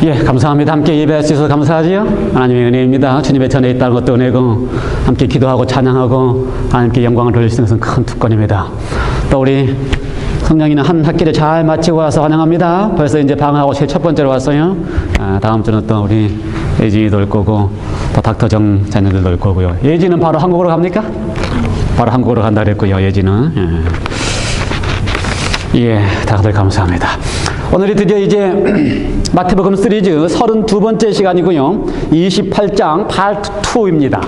예, 감사합니다. 함께 예배할 수 있어서 감사하지요. 하나님의 은혜입니다. 주님의 전에 있다는 것도 은혜고, 함께 기도하고 찬양하고 하나님께 영광을 돌릴 수 있는 것은 큰 특권입니다. 또 우리 성령이는 한 학기를 잘 마치고 와서 환영합니다. 벌써 이제 방학하고 제 첫 번째로 왔어요. 다음 주는 또 우리 예진이도 올 거고, 또 닥터정 자녀들도 올 거고요. 예진은 바로 한국으로 갑니까? 바로 한국으로 간다 그랬고요, 예진은. 예, 다들 감사합니다. 오늘이 드디어 이제 마태복음 시리즈 32번째 시간이고요. 28장 파트 2입니다.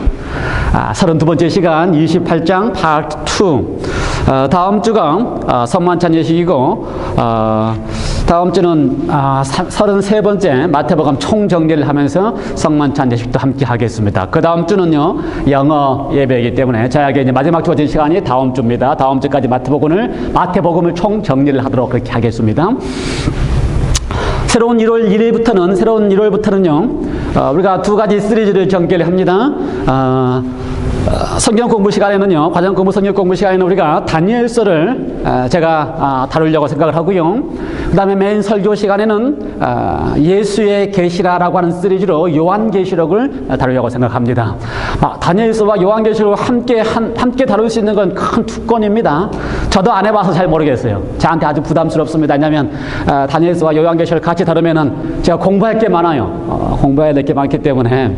32번째 시간 28장 파트 2. 다음 주가 성만찬 예식이고, 다음 주는 33번째 마태복음 총정리를 하면서 성만찬 예식도 함께 하겠습니다. 그 다음 주는요, 영어 예배이기 때문에 저에게 이제 마지막 주어진 시간이 다음 주입니다. 다음 주까지 마태복음을 총정리를 하도록 그렇게 하겠습니다. 새로운 1월부터는요, 우리가 두 가지 시리즈를 전개를 합니다. 성경 공부 시간에는요, 과정 공부 성경 공부 시간에는 우리가 다니엘서를 제가 다루려고 생각을 하고요. 그 다음에 메인 설교 시간에는 예수의 계시라라고 하는 시리즈로 요한계시록을 다루려고 생각합니다. 다니엘서와 요한계시록을 함께 다룰 수 있는 건 큰 특권입니다. 저도 안 해봐서 잘 모르겠어요. 저한테 아주 부담스럽습니다. 왜냐하면 다니엘서와 요한계시록을 같이 다루면은 제가 공부할 게 많아요. 공부해야 될 게 많기 때문에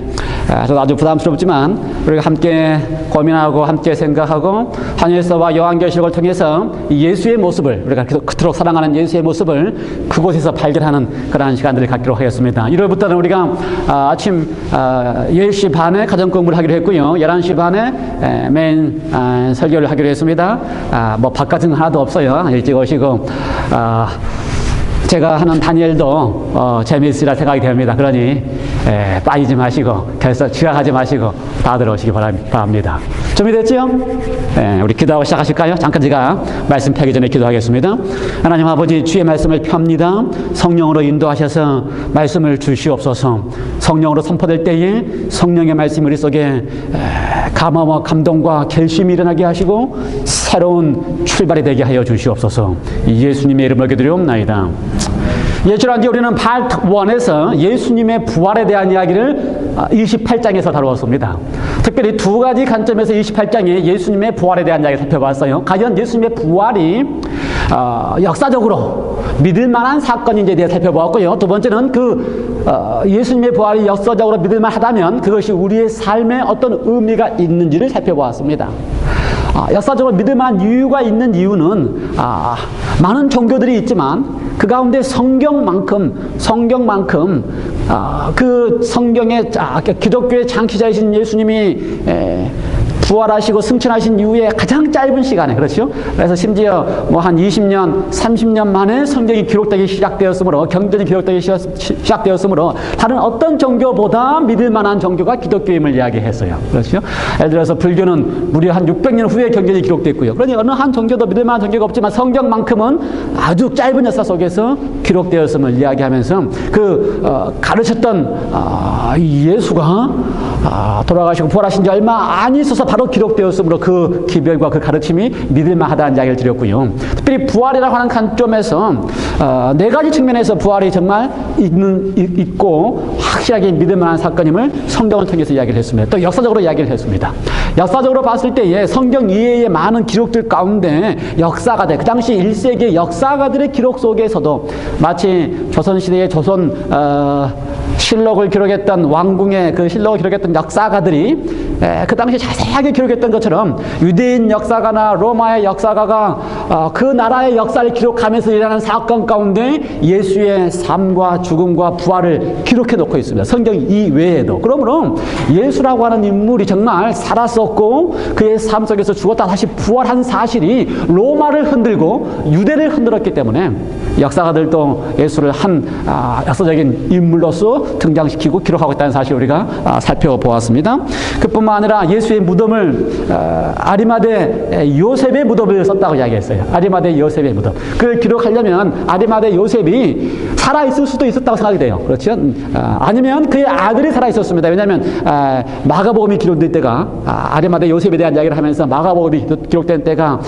저도 아주 부담스럽지만 우리가 함께 고민하고 함께 생각하고 다니엘서와 요한계시록을 통해서 예수의 모습을, 우리가 그토록 사랑하는 예수의 모습을 그곳에서 발견하는 그러한 시간들을 갖기로 하겠습니다. 1월부터는 우리가 아침 10시 반에 가정 공부를 하기로 했고요. 11시 반에 메인 설교를 하기로 했습니다. 뭐 바깥은 하나도 없어요. 일찍 오시고 제가 하는 다니엘도 재미있으리라 생각이 됩니다. 그러니 빠지지 마시고, 그래서 지각하지 마시고 다들 오시기 바랍니다. 준비됐죠? 우리 기도하고 시작하실까요? 잠깐 제가 말씀 펴기 전에 기도하겠습니다. 하나님 아버지, 주의 말씀을 펴니다. 성령으로 인도하셔서 말씀을 주시옵소서. 성령으로 선포될 때에 성령의 말씀이 우리 속에 감화와 감동과 결심이 일어나게 하시고 새로운 출발이 되게 하여 주시옵소서. 예수님의 이름으로 기도드리옵나이다. 예전에 우리는 파트 1에서 예수님의 부활에 대한 이야기를 28장에서 다루었습니다. 특별히 두 가지 관점에서 28장에 예수님의 부활에 대한 이야기를 살펴봤어요. 과연 예수님의 부활이 역사적으로 믿을 만한 사건인지에 대해 살펴보았고요. 두 번째는 예수님의 부활이 역사적으로 믿을 만하다면 그것이 우리의 삶에 어떤 의미가 있는지를 살펴보았습니다. 역사적으로 믿을 만한 이유가 있는 이유는 많은 종교들이 있지만 그 가운데 성경만큼 그 성경의 기독교의 창시자이신 예수님이 부활하시고 승천하신 이후에 가장 짧은 시간에, 그렇죠? 그래서 심지어 뭐 한 20년, 30년 만에 성경이 기록되기 시작되었으므로, 경전이 기록되기 시작되었으므로 다른 어떤 종교보다 믿을 만한 종교가 기독교임을 이야기했어요. 그렇죠? 예를 들어서 불교는 무려 한 600년 후에 경전이 기록됐고요. 그러니 어느 한 종교도 믿을 만한 종교가 없지만 성경만큼은 아주 짧은 역사 속에서 기록되었음을 이야기하면서 가르쳤던 예수가 돌아가시고 부활하신 지 얼마 안 있어서 바로 기록되었으므로 그 기별과 그 가르침이 믿을만하다는 이야기를 드렸고요. 특별히 부활이라고 하는 관점에서 네 가지 측면에서 부활이 정말 있고 확실하게 믿을만한 사건임을 성경을 통해서 이야기를 했습니다. 또 역사적으로 이야기를 했습니다. 역사적으로 봤을 때에 성경 이외의 많은 기록들 가운데 역사가들, 그 당시 1세기 역사가들의 기록 속에서도 마치 조선시대의 실록을 기록했던 왕궁의 그 실록을 기록했던 역사가들이 그 당시 자세하게 기록했던 것처럼 유대인 역사가나 로마의 역사가가 그 나라의 역사를 기록하면서 일어나는 사건 가운데 예수의 삶과 죽음과 부활을 기록해 놓고 있습니다. 성경 이외에도. 그러므로 예수라고 하는 인물이 정말 살았었고 그의 삶 속에서 죽었다 다시 부활한 사실이 로마를 흔들고 유대를 흔들었기 때문에 역사가들도 예수를 한 역사적인 인물로서 등장시키고 기록하고 있다는 사실을 우리가 살펴보았습니다. 그뿐만 아니라 예수의 무덤을 아리마대 요셉의 무덤을 썼다고 이야기했어요. 있어요. 아리마대 요셉의 무덤. 그걸 기록하려면 아리마대 요셉이 살아있을 수도 있었다고 생각이 돼요. 그렇죠? 아니면 그의 아들이 살아있었습니다. 왜냐하면 마가복음이 기록된 때가 아리마대 요셉에 대한 이야기를 하면서 마가복음이 기록된 때가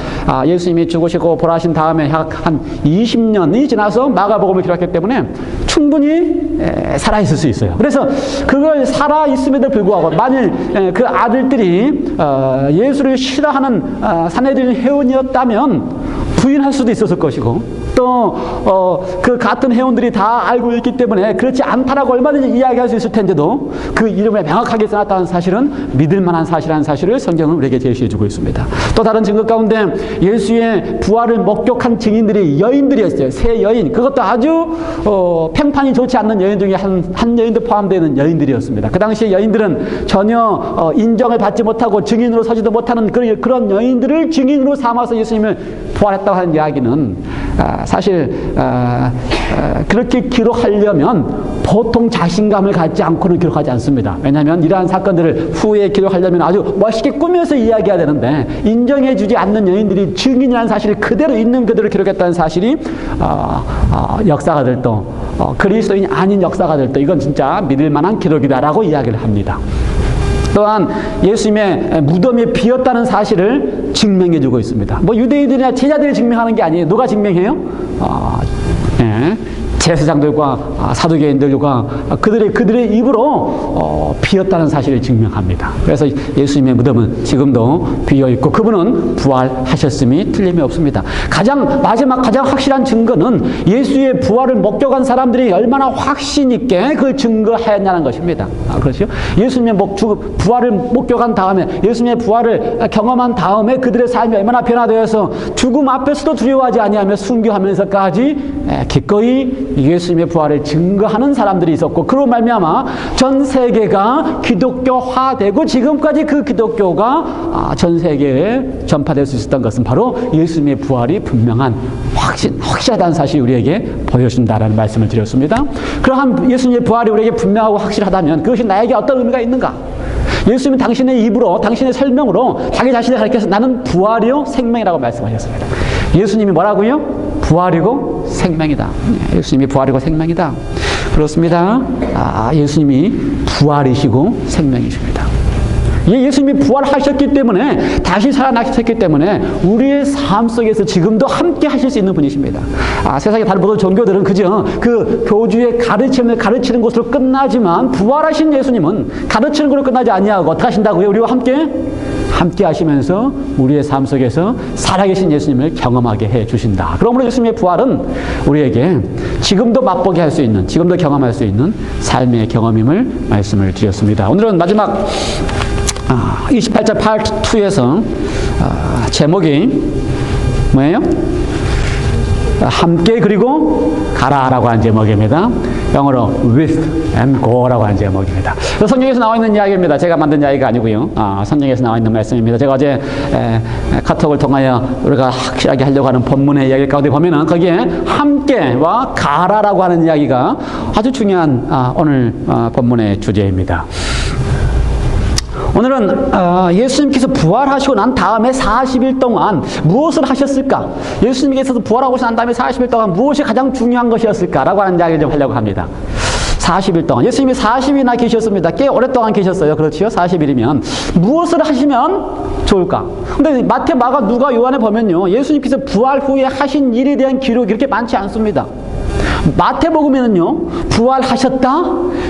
예수님이 죽으시고 부활하신 다음에 한 20년이 지나서 마가복음을 기록했기 때문에 충분히 살아있을 수 있어요. 그래서 그걸 살아있음에도 불구하고 만일 그 아들들이 예수를 싫어하는 산헤드린 회원이었다면 부인할 수도 있었을 것이고 또 그 같은 회원들이 다 알고 있기 때문에 그렇지 않다라고 얼마든지 이야기할 수 있을 텐데도 그 이름을 명확하게 써놨다는 사실은 믿을 만한 사실이라는 사실을 성경은 우리에게 제시해 주고 있습니다. 또 다른 증거 가운데 예수의 부활을 목격한 증인들이 여인들이었어요. 세 여인. 그것도 아주 평판이 좋지 않는 여인 중에 한 여인도 포함되는 여인들이었습니다. 그 당시에 여인들은 전혀 인정을 받지 못하고 증인으로 서지도 못하는 그런 여인들을 증인으로 삼아서 예수님을 부활했다고 하는 이야기는 사실 그렇게 기록하려면 보통 자신감을 갖지 않고는 기록하지 않습니다. 왜냐하면 이러한 사건들을 후에 기록하려면 아주 멋있게 꾸며서 이야기해야 되는데 인정해주지 않는 여인들이 증인이라는 사실을 그대로 있는 그대로 기록했다는 사실이 역사가들도 그리스도인이 아닌 역사가들도 이건 진짜 믿을 만한 기록이다라고 이야기를 합니다. 또한 예수님의 무덤이 비었다는 사실을 증명해주고 있습니다. 뭐 유대인들이나 제자들이 증명하는 게 아니에요. 누가 증명해요? 제사장들과 사두개인들과 그들의 입으로 비었다는 사실을 증명합니다. 그래서 예수님의 무덤은 지금도 비어있고 그분은 부활하셨음이 틀림이 없습니다. 마지막 가장 확실한 증거는 예수의 부활을 목격한 사람들이 얼마나 확신 있게 그걸 증거하였냐는 것입니다. 그렇죠? 예수님의 부활을 목격한 다음에 예수님의 부활을 경험한 다음에 그들의 삶이 얼마나 변화되어서 죽음 앞에서도 두려워하지 아니하며 순교하면서까지 기꺼이 예수님의 부활을 증거하는 사람들이 있었고 그로 말미암아 전 세계가 기독교화되고 지금까지 그 기독교가 전 세계에 전파될 수 있었던 것은 바로 예수님의 부활이 분명한 확실하다는 사실이 우리에게 보여준다라는 말씀을 드렸습니다. 그러한 예수님의 부활이 우리에게 분명하고 확실하다면 그것이 나에게 어떤 의미가 있는가? 예수님은 당신의 입으로 당신의 설명으로 자기 자신을 가리켜서 나는 부활이요 생명이라고 말씀하셨습니다. 예수님이 뭐라고요? 부활이고 생명이다. 예수님이 부활이고 생명이다. 그렇습니다. 예수님이 부활이시고 생명이십니다. 예수님이 부활하셨기 때문에 다시 살아나셨기 때문에 우리의 삶 속에서 지금도 함께 하실 수 있는 분이십니다. 세상의 다른 모든 종교들은 그저 그 교주의 가르침을 가르치는 것으로 끝나지만 부활하신 예수님은 가르치는 것으로 끝나지 아니하고 어떻게 하신다고요? 우리와 함께 하시면서 우리의 삶 속에서 살아계신 예수님을 경험하게 해 주신다. 그러므로 예수님의 부활은 우리에게 지금도 맛보게 할 수 있는, 지금도 경험할 수 있는 삶의 경험임을 말씀을 드렸습니다. 오늘은 마지막 28절 파트 2에서 제목이 뭐예요? 함께 그리고 가라라고 하는 제목입니다. 영어로 with and go라고 하는 제목입니다. 성경에서 나와 있는 이야기입니다. 제가 만든 이야기가 아니고요. 성경에서 나와 있는 말씀입니다. 제가 어제 카톡을 통하여 우리가 확실하게 하려고 하는 본문의 이야기 가운데 보면은 거기에 함께와 가라라고 하는 이야기가 아주 중요한 오늘 본문의 주제입니다. 오늘은 예수님께서 부활하시고 난 다음에 40일 동안 무엇을 하셨을까? 예수님께서 부활하고 난 다음에 40일 동안 무엇이 가장 중요한 것이었을까라고 하는 이야기를 좀 하려고 합니다. 40일 동안 예수님이 40일이나 계셨습니다. 꽤 오랫동안 계셨어요. 그렇지요? 40일이면 무엇을 하시면 좋을까? 근데 마태, 마가, 누가, 요한에 보면요, 예수님께서 부활 후에 하신 일에 대한 기록이 그렇게 많지 않습니다. 마태복음에는요, 부활하셨다?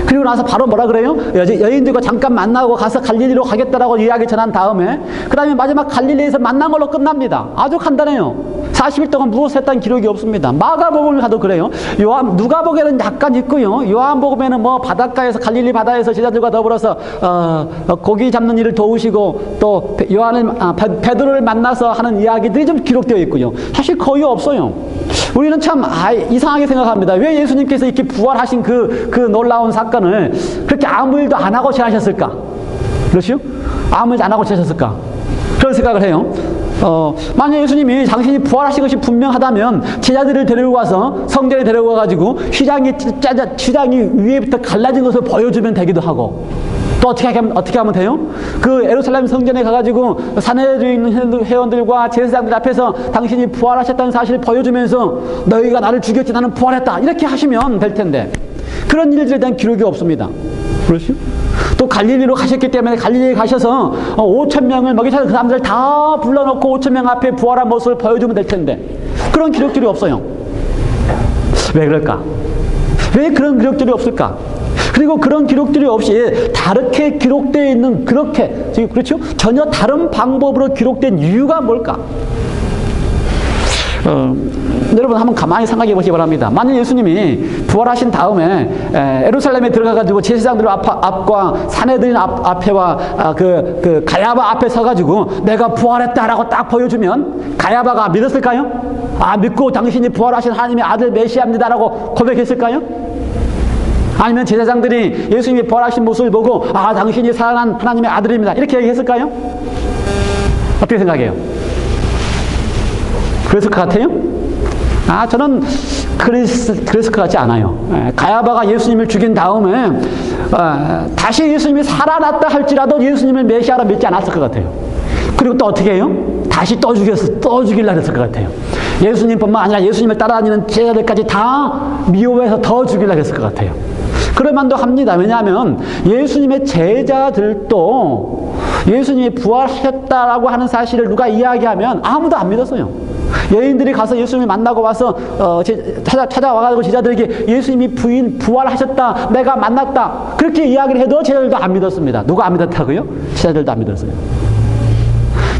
그리고 나서 바로 뭐라 그래요? 여인들과 잠깐 만나고 가서 갈릴리로 가겠다라고 이야기 전한 다음에 그 다음에 마지막 갈릴리에서 만난 걸로 끝납니다. 아주 간단해요. 40일 동안 무엇을 했다는 기록이 없습니다. 마가복음을 가도 그래요. 누가복음에는 약간 있고요. 요한복음에는 뭐 바닷가에서 갈릴리 바다에서 제자들과 더불어서 고기 잡는 일을 도우시고 또 베드로를 만나서 하는 이야기들이 좀 기록되어 있고요. 사실 거의 없어요. 우리는 참 이상하게 생각합니다. 왜 예수님께서 이렇게 부활하신 그 놀라운 사건을 그렇게 아무 일도 안 하고 지나셨을까? 그렇죠? 아무 일도 안 하고 지나셨을까? 그런 생각을 해요. 만약 예수님이 당신이 부활하신 것이 분명하다면 제자들을 데리고 가서 성전에 데리고 가가지고 휘장이 위에부터 갈라진 것을 보여주면 되기도 하고, 또 어떻게 하면 돼요? 그 예루살렘 성전에 가가지고 산헤드린 있는 회원들과 제사장들 앞에서 당신이 부활하셨다는 사실을 보여주면서 너희가 나를 죽였지 나는 부활했다 이렇게 하시면 될 텐데, 그런 일들에 대한 기록이 없습니다. 그렇죠? 또 갈릴리로 가셨기 때문에 갈릴리에 가셔서 5,000명을 먹이셔서 그 사람들을 다 불러놓고 5,000명 앞에 부활한 모습을 보여주면 될 텐데, 그런 기록들이 없어요. 왜 그럴까? 왜 그런 기록들이 없을까? 그리고 그런 기록들이 없이 다르게 기록되어 있는, 그렇죠? 전혀 다른 방법으로 기록된 이유가 뭘까? 여러분 한번 가만히 생각해 보시기 바랍니다. 만약 예수님이 부활하신 다음에 예루살렘에 들어가가지고 제사장들 앞과 산헤드린 앞에와 그 가야바 앞에 서가지고 내가 부활했다라고 딱 보여주면 가야바가 믿었을까요? 믿고 당신이 부활하신 하나님의 아들 메시아입니다라고 고백했을까요? 아니면 제사장들이 예수님이 부활하신 모습을 보고 당신이 살아난 하나님의 아들입니다 이렇게 얘기했을까요? 어떻게 생각해요? 그랬을 것 같아요? 저는 그랬을 것 같지 않아요. 가야바가 예수님을 죽인 다음에 다시 예수님이 살아났다 할지라도 예수님을 메시아로 믿지 않았을 것 같아요. 그리고 또 어떻게 해요? 다시 또 죽이려고 했을 것 같아요. 예수님뿐만 아니라 예수님을 따라다니는 제자들까지 다 미워해서 더 죽이려고 했을 것 같아요. 그럴 만도 합니다. 왜냐하면 예수님의 제자들도 예수님이 부활하셨다라고 하는 사실을 누가 이야기하면 아무도 안 믿었어요. 여인들이 가서 예수님을 만나고 와서 찾아와가지고 제자들에게 예수님이 부활하셨다, 내가 만났다 그렇게 이야기를 해도 제자들도 안 믿었습니다. 누가 안 믿었다고요? 제자들도 안 믿었어요.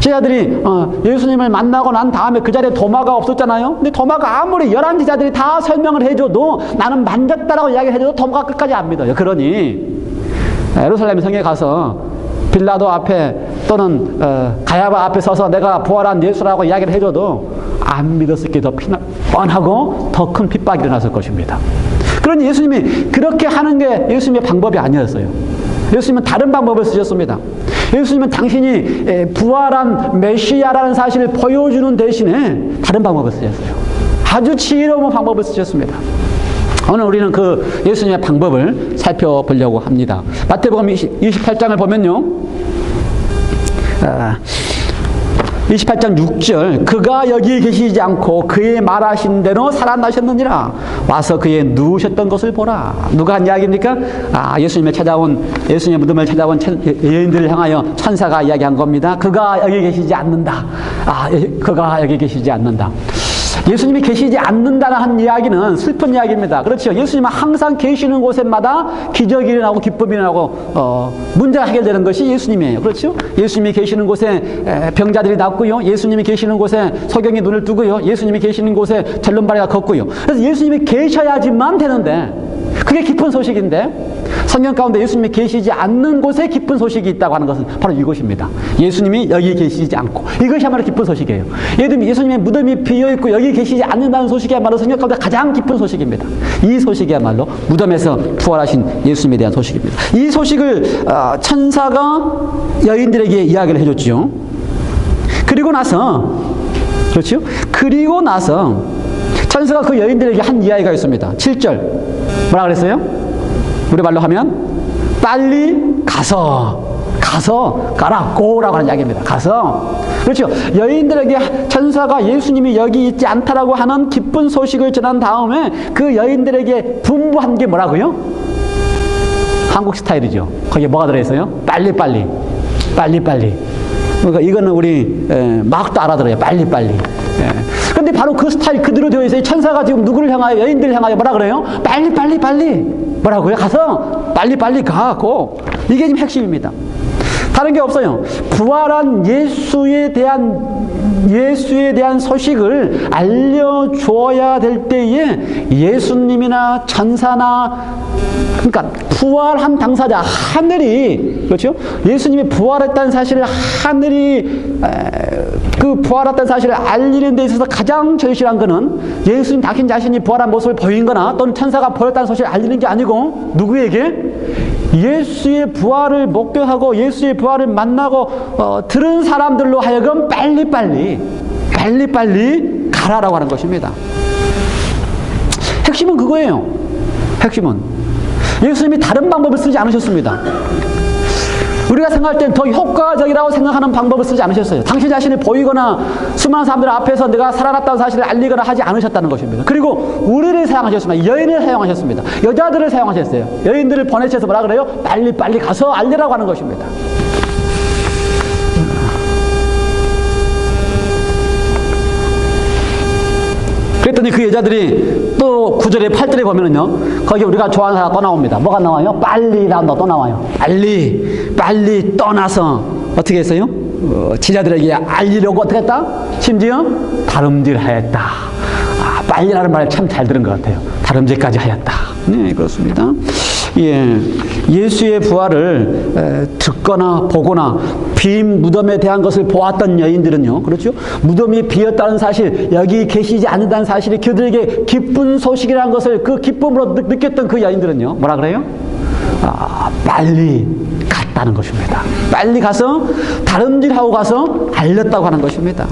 제자들이 예수님을 만나고 난 다음에 그 자리에 도마가 없었잖아요. 근데 도마가 아무리 11 제자들이 다 설명을 해줘도, 나는 만졌다라고 이야기를 해줘도 도마가 끝까지 안 믿어요. 그러니 예루살렘 성에 가서 빌라도 앞에 또는 가야바 앞에 서서 내가 부활한 예수라고 이야기를 해줘도 안 믿었을 게 더 뻔하고 더 큰 핍박이 일어났을 것입니다. 그러니 예수님이 그렇게 하는 게 예수님의 방법이 아니었어요. 예수님은 다른 방법을 쓰셨습니다. 예수님은 당신이 부활한 메시아라는 사실을 보여주는 대신에 다른 방법을 쓰셨어요. 아주 지혜로운 방법을 쓰셨습니다. 오늘 우리는 그 예수님의 방법을 살펴보려고 합니다. 마태복음 28장을 보면요, 28장 6절, 그가 여기 계시지 않고 그의 말하신 대로 살아나셨느니라. 와서 그의 누우셨던 것을 보라. 누가 한 이야기입니까? 예수님의 무덤을 찾아온 여인들을 향하여 천사가 이야기한 겁니다. 그가 여기 계시지 않는다. 그가 여기 계시지 않는다. 예수님이 계시지 않는다는 한 이야기는 슬픈 이야기입니다. 그렇죠? 예수님은 항상 계시는 곳에마다 기적이 일어나고 기쁨이 일어나고 문제가 해결되는 것이 예수님이에요. 그렇죠? 예수님이 계시는 곳에 병자들이 낫고요. 예수님이 계시는 곳에 소경이 눈을 뜨고요. 예수님이 계시는 곳에 절름발이가 걷고요. 그래서 예수님이 계셔야지만 되는데, 그게 기쁜 소식인데, 성경 가운데 예수님이 계시지 않는 곳에 기쁜 소식이 있다고 하는 것은 바로 이것입니다. 예수님이 여기 계시지 않고, 이것이야말로 기쁜 소식이에요. 예수님의 무덤이 비어있고 여기 계시지 않는다는 소식이야말로 성경 가운데 가장 기쁜 소식입니다. 이 소식이야말로 무덤에서 부활하신 예수님에 대한 소식입니다. 이 소식을 천사가 여인들에게 이야기를 해줬지요. 그리고 나서 천사가 그 여인들에게 한 이야기가 있습니다. 7절 뭐라 그랬어요? 우리 말로 하면 빨리 가라, 고라고 하는 이야기입니다. 가서. 그렇죠? 여인들에게 천사가 예수님이 여기 있지 않다라고 하는 기쁜 소식을 전한 다음에 그 여인들에게 분부한 게 뭐라고요? 한국 스타일이죠. 거기에 뭐가 들어있어요? 빨리빨리. 그러니까 이거는 우리 막도 알아들어요. 빨리빨리. 근데 바로 그 스타일 그대로 되어 있어요. 천사가 지금 누구를 향하여, 여인들을 향하여 뭐라 그래요? 빨리. 뭐라고요? 가서 빨리 가고. 이게 지금 핵심입니다. 다른 게 없어요. 부활한 예수에 대한 소식을 알려주어야 될 때에 예수님이나 천사나 그러니까 부활한 당사자 하늘이, 그렇죠? 예수님이 부활했다는 사실을 하늘이 그 부활했다는 사실을 알리는 데 있어서 가장 절실한 것은 예수님 당신 자신이 부활한 모습을 보인 거나 또는 천사가 보였다는 사실을 알리는 게 아니고 누구에게? 예수의 부활을 목격하고 예수의 부활을 만나고 들은 사람들로 하여금 빨리빨리 가라라고 하는 것입니다. 핵심은 그거예요. 핵심은 예수님이 다른 방법을 쓰지 않으셨습니다. 우리가 생각할 땐 더 효과적이라고 생각하는 방법을 쓰지 않으셨어요. 당신 자신이 보이거나 수많은 사람들 앞에서 내가 살아났다는 사실을 알리거나 하지 않으셨다는 것입니다. 그리고 우리를 사용하셨습니다. 여인을 사용하셨습니다. 여자들을 사용하셨어요. 여인들을 보내셔서 뭐라 그래요? 빨리 가서 알리라고 하는 것입니다. 그랬더니 그 여자들이 또 9절에 8절에 보면은요, 거기 우리가 좋아하는 사람 또 나옵니다. 뭐가 나와요? 빨리 나온다. 또 나와요. 빨리 떠나서 어떻게 했어요? 제자들에게 알리려고 어떻게 했다? 심지어 다름질하였다. 빨리라는 말을 참 잘 들은 것 같아요. 다름질까지 하였다. 네, 그렇습니다. 예, 예수의 부활을 듣거나 보거나 빈 무덤에 대한 것을 보았던 여인들은요, 그렇죠? 무덤이 비었다는 사실, 여기 계시지 않는다는 사실이 그들에게 기쁜 소식이라는 것을 그 기쁨으로 느꼈던 그 여인들은요, 뭐라 그래요? 빨리 갔다는 것입니다. 빨리 가서 다름질하고 가서 알렸다고 하는 것입니다.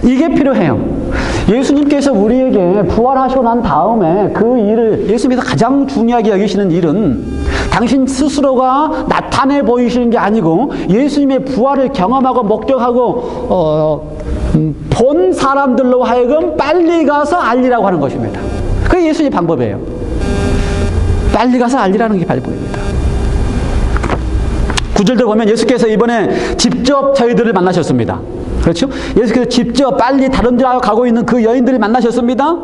이게 필요해요. 예수님께서 우리에게 부활하시고 난 다음에 그 일을, 예수님께서 가장 중요하게 여기시는 일은 당신 스스로가 나타내 보이시는 게 아니고 예수님의 부활을 경험하고 목격하고 본 사람들로 하여금 빨리 가서 알리라고 하는 것입니다. 그게 예수님의 방법이에요. 빨리 가서 알리라는 게 방법입니다. 9절도 보면 예수께서 이번에 직접 저희들을 만나셨습니다. 그렇죠? 예수께서 직접 빨리 다름질하여 가고 있는 그 여인들을 만나셨습니다.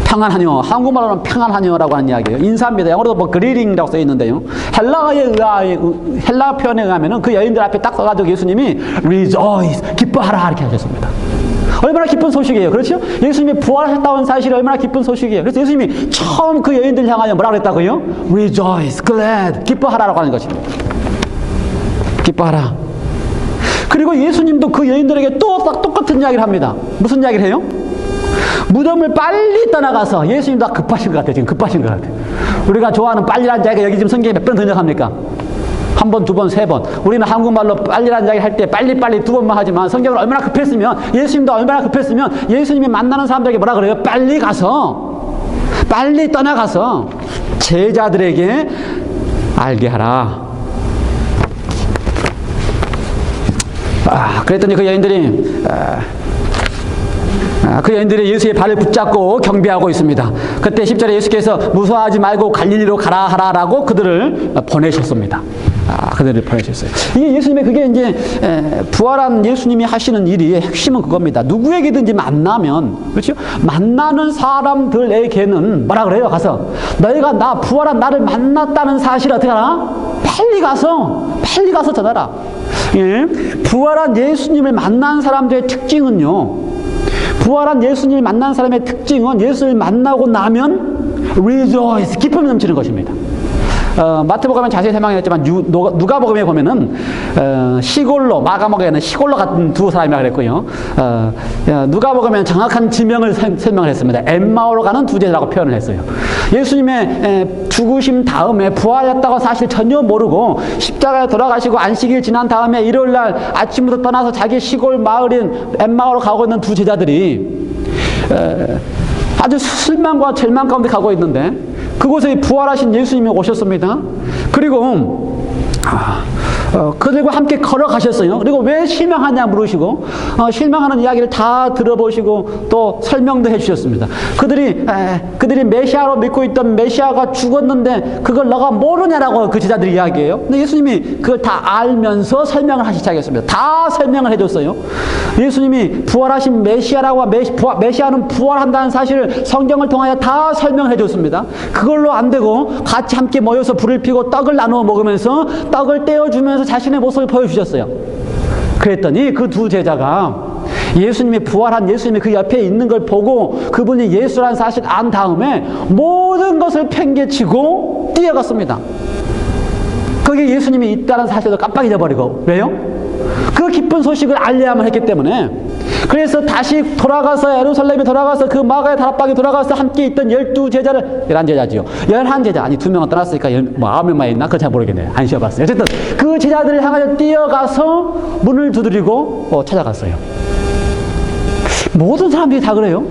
평안하뇨. 한국말로는 평안하뇨라고 하는 이야기예요. 인사입니다. 영어로도 뭐 그리링이라고 써 있는데요. 헬라 표현에 의하면은 그 여인들 앞에 딱 써가지고 예수님이 rejoice, 기뻐하라 이렇게 하셨습니다. 얼마나 기쁜 소식이에요. 그렇죠? 예수님이 부활하셨다는 사실이 얼마나 기쁜 소식이에요. 그래서 예수님이 처음 그 여인들 향하여 뭐라 그랬다고요? rejoice, glad, 기뻐하라라고 하는 것입니다. 기뻐하라. 그리고 예수님도 그 여인들에게 또 똑같은 이야기를 합니다. 무슨 이야기를 해요? 무덤을 빨리 떠나가서, 예수님도 급하신 것 같아요. 지금 급하신 것 같아요. 우리가 좋아하는 빨리라는 이야기가 여기 지금 성경에 몇 번 등장합니까? 한 번, 두 번, 세 번. 우리는 한국말로 빨리라는 이야기 할 때 빨리 두 번만 하지만 성경은 얼마나 급했으면, 예수님도 얼마나 급했으면 예수님이 만나는 사람들에게 뭐라 그래요? 빨리 떠나가서 제자들에게 알게 하라. 그랬더니 그 여인들이 예수의 발을 붙잡고 경배하고 있습니다. 그때 10절에 예수께서 무서워하지 말고 갈릴리로 가라 하라라고 그들을 보내셨습니다. 그들을 보내셨어요. 이게 예수님의, 그게 이제 부활한 예수님이 하시는 일이 핵심은 그겁니다. 누구에게든지 만나면, 그렇죠? 만나는 사람들에게는 뭐라 그래요? 가서 너희가 부활한 나를 만났다는 사실을 어떻게 하나? 빨리 가서 전하라. 예? 부활한 예수님을 만난 사람들의 특징은요, 부활한 예수님을 만난 사람의 특징은 예수를 만나고 나면 rejoice, 기쁨이 넘치는 것입니다. 마태복음에 자세히 설명했지만 누가복음에 보면은 시골로, 마가복음에는 시골로 같은 두 사람이라 그랬고요. 누가복음에는 정확한 지명을 설명을 했습니다. 엠마오로 가는 두 제자라고 표현을 했어요. 예수님의 죽으심 다음에 부활했다고 사실 전혀 모르고 십자가에 돌아가시고 안식일 지난 다음에 일요일날 아침부터 떠나서 자기 시골 마을인 엠마오로 가고 있는 두 제자들이 아주 실망과 절망 가운데 가고 있는데 그곳에 부활하신 예수님이 오셨습니다. 그리고 그들과 함께 걸어가셨어요. 그리고 왜 실망하냐 물으시고 실망하는 이야기를 다 들어보시고 또 설명도 해주셨습니다. 그들이 메시아로 믿고 있던 메시아가 죽었는데 그걸 너가 모르냐라고 그 제자들이 이야기해요. 근데 예수님이 그걸 다 알면서 설명을 하시기 시작했습니다. 다 설명을 해줬어요. 예수님이 부활하신 메시아라고, 메시아는 부활한다는 사실을 성경을 통하여 다 설명을 해줬습니다. 그걸로 안 되고 같이 함께 모여서 불을 피고 떡을 나누어 먹으면서 떡을 떼어주면서 자신의 모습을 보여주셨어요. 그랬더니 그 두 제자가 예수님이 부활한 예수님이 그 옆에 있는 걸 보고 그분이 예수라는 사실을 안 다음에 모든 것을 팽개치고 뛰어갔습니다. 거기에 예수님이 있다는 사실도 깜빡 잊어버리고. 왜요? 그 기쁜 소식을 알려야만 했기 때문에. 그래서 다시 돌아가서 예루살렘에 돌아가서 그 마가의 다락방에 돌아가서 함께 있던 12제자를 11제자지요. 11제자 아니 2명은 떠났으니까 9명만 있나? 그거 잘 모르겠네요. 안 쉬어봤어요. 어쨌든 그 제자들을 향하여 뛰어가서 문을 두드리고 찾아갔어요. 모든 사람들이 다 그래요.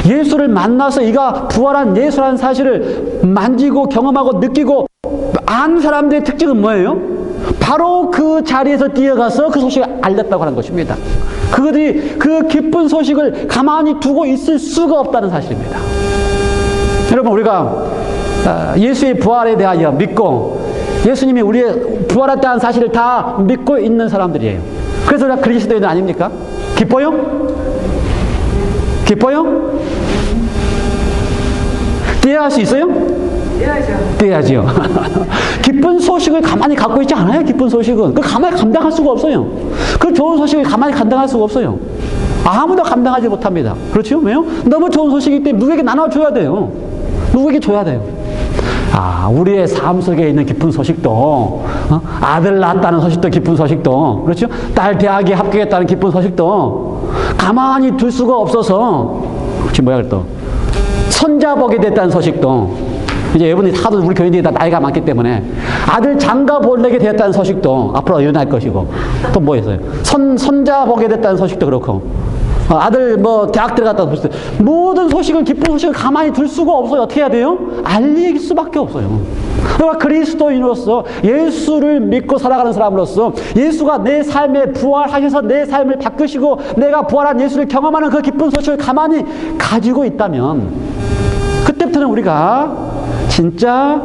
예수를 만나서 이가 부활한 예수라는 사실을 만지고 경험하고 느끼고 아는 사람들의 특징은 뭐예요? 바로 그 자리에서 뛰어가서 그 소식을 알렸다고 하는 것입니다. 그들이 그 기쁜 소식을 가만히 두고 있을 수가 없다는 사실입니다. 여러분, 우리가 예수의 부활에 대하여 믿고 예수님이 우리의 부활했다는 사실을 다 믿고 있는 사람들이에요. 그래서 우리가 그리스도인들 아닙니까? 기뻐요? 기뻐요? 뛰어갈 수 있어요? 뛰어야죠. 기쁜 소식을 가만히 갖고 있지 않아요. 기쁜 소식은 그 가만히 감당할 수가 없어요. 그 좋은 소식을 가만히 감당할 수가 없어요. 아무도 감당하지 못합니다. 그렇죠? 왜요? 너무 좋은 소식이기 때문에 누구에게 나눠줘야 돼요. 누구에게 줘야 돼요. 우리의 삶 속에 있는 기쁜 소식도, 아들 낳았다는 소식도 기쁜 소식도, 그렇죠? 딸 대학에 합격했다는 기쁜 소식도 가만히 둘 수가 없어서, 지금 뭐야 그랬더? 손자 보게 됐다는 소식도, 이제 여러분이 하도 우리 교인들이 다 나이가 많기 때문에 아들 장가 보내게 되었다는 소식도 앞으로 일어날 것이고, 또 뭐 있어요? 손자 보게 됐다는 소식도 그렇고, 아들 대학 들어갔다 모든 소식을 기쁜 소식을 가만히 둘 수가 없어요. 어떻게 해야 돼요? 알릴 수밖에 없어요. 그러니까 그리스도인으로서 예수를 믿고 살아가는 사람으로서 예수가 내 삶에 부활하셔서 내 삶을 바꾸시고 내가 부활한 예수를 경험하는 그 기쁜 소식을 가만히 가지고 있다면 그때부터는 우리가 진짜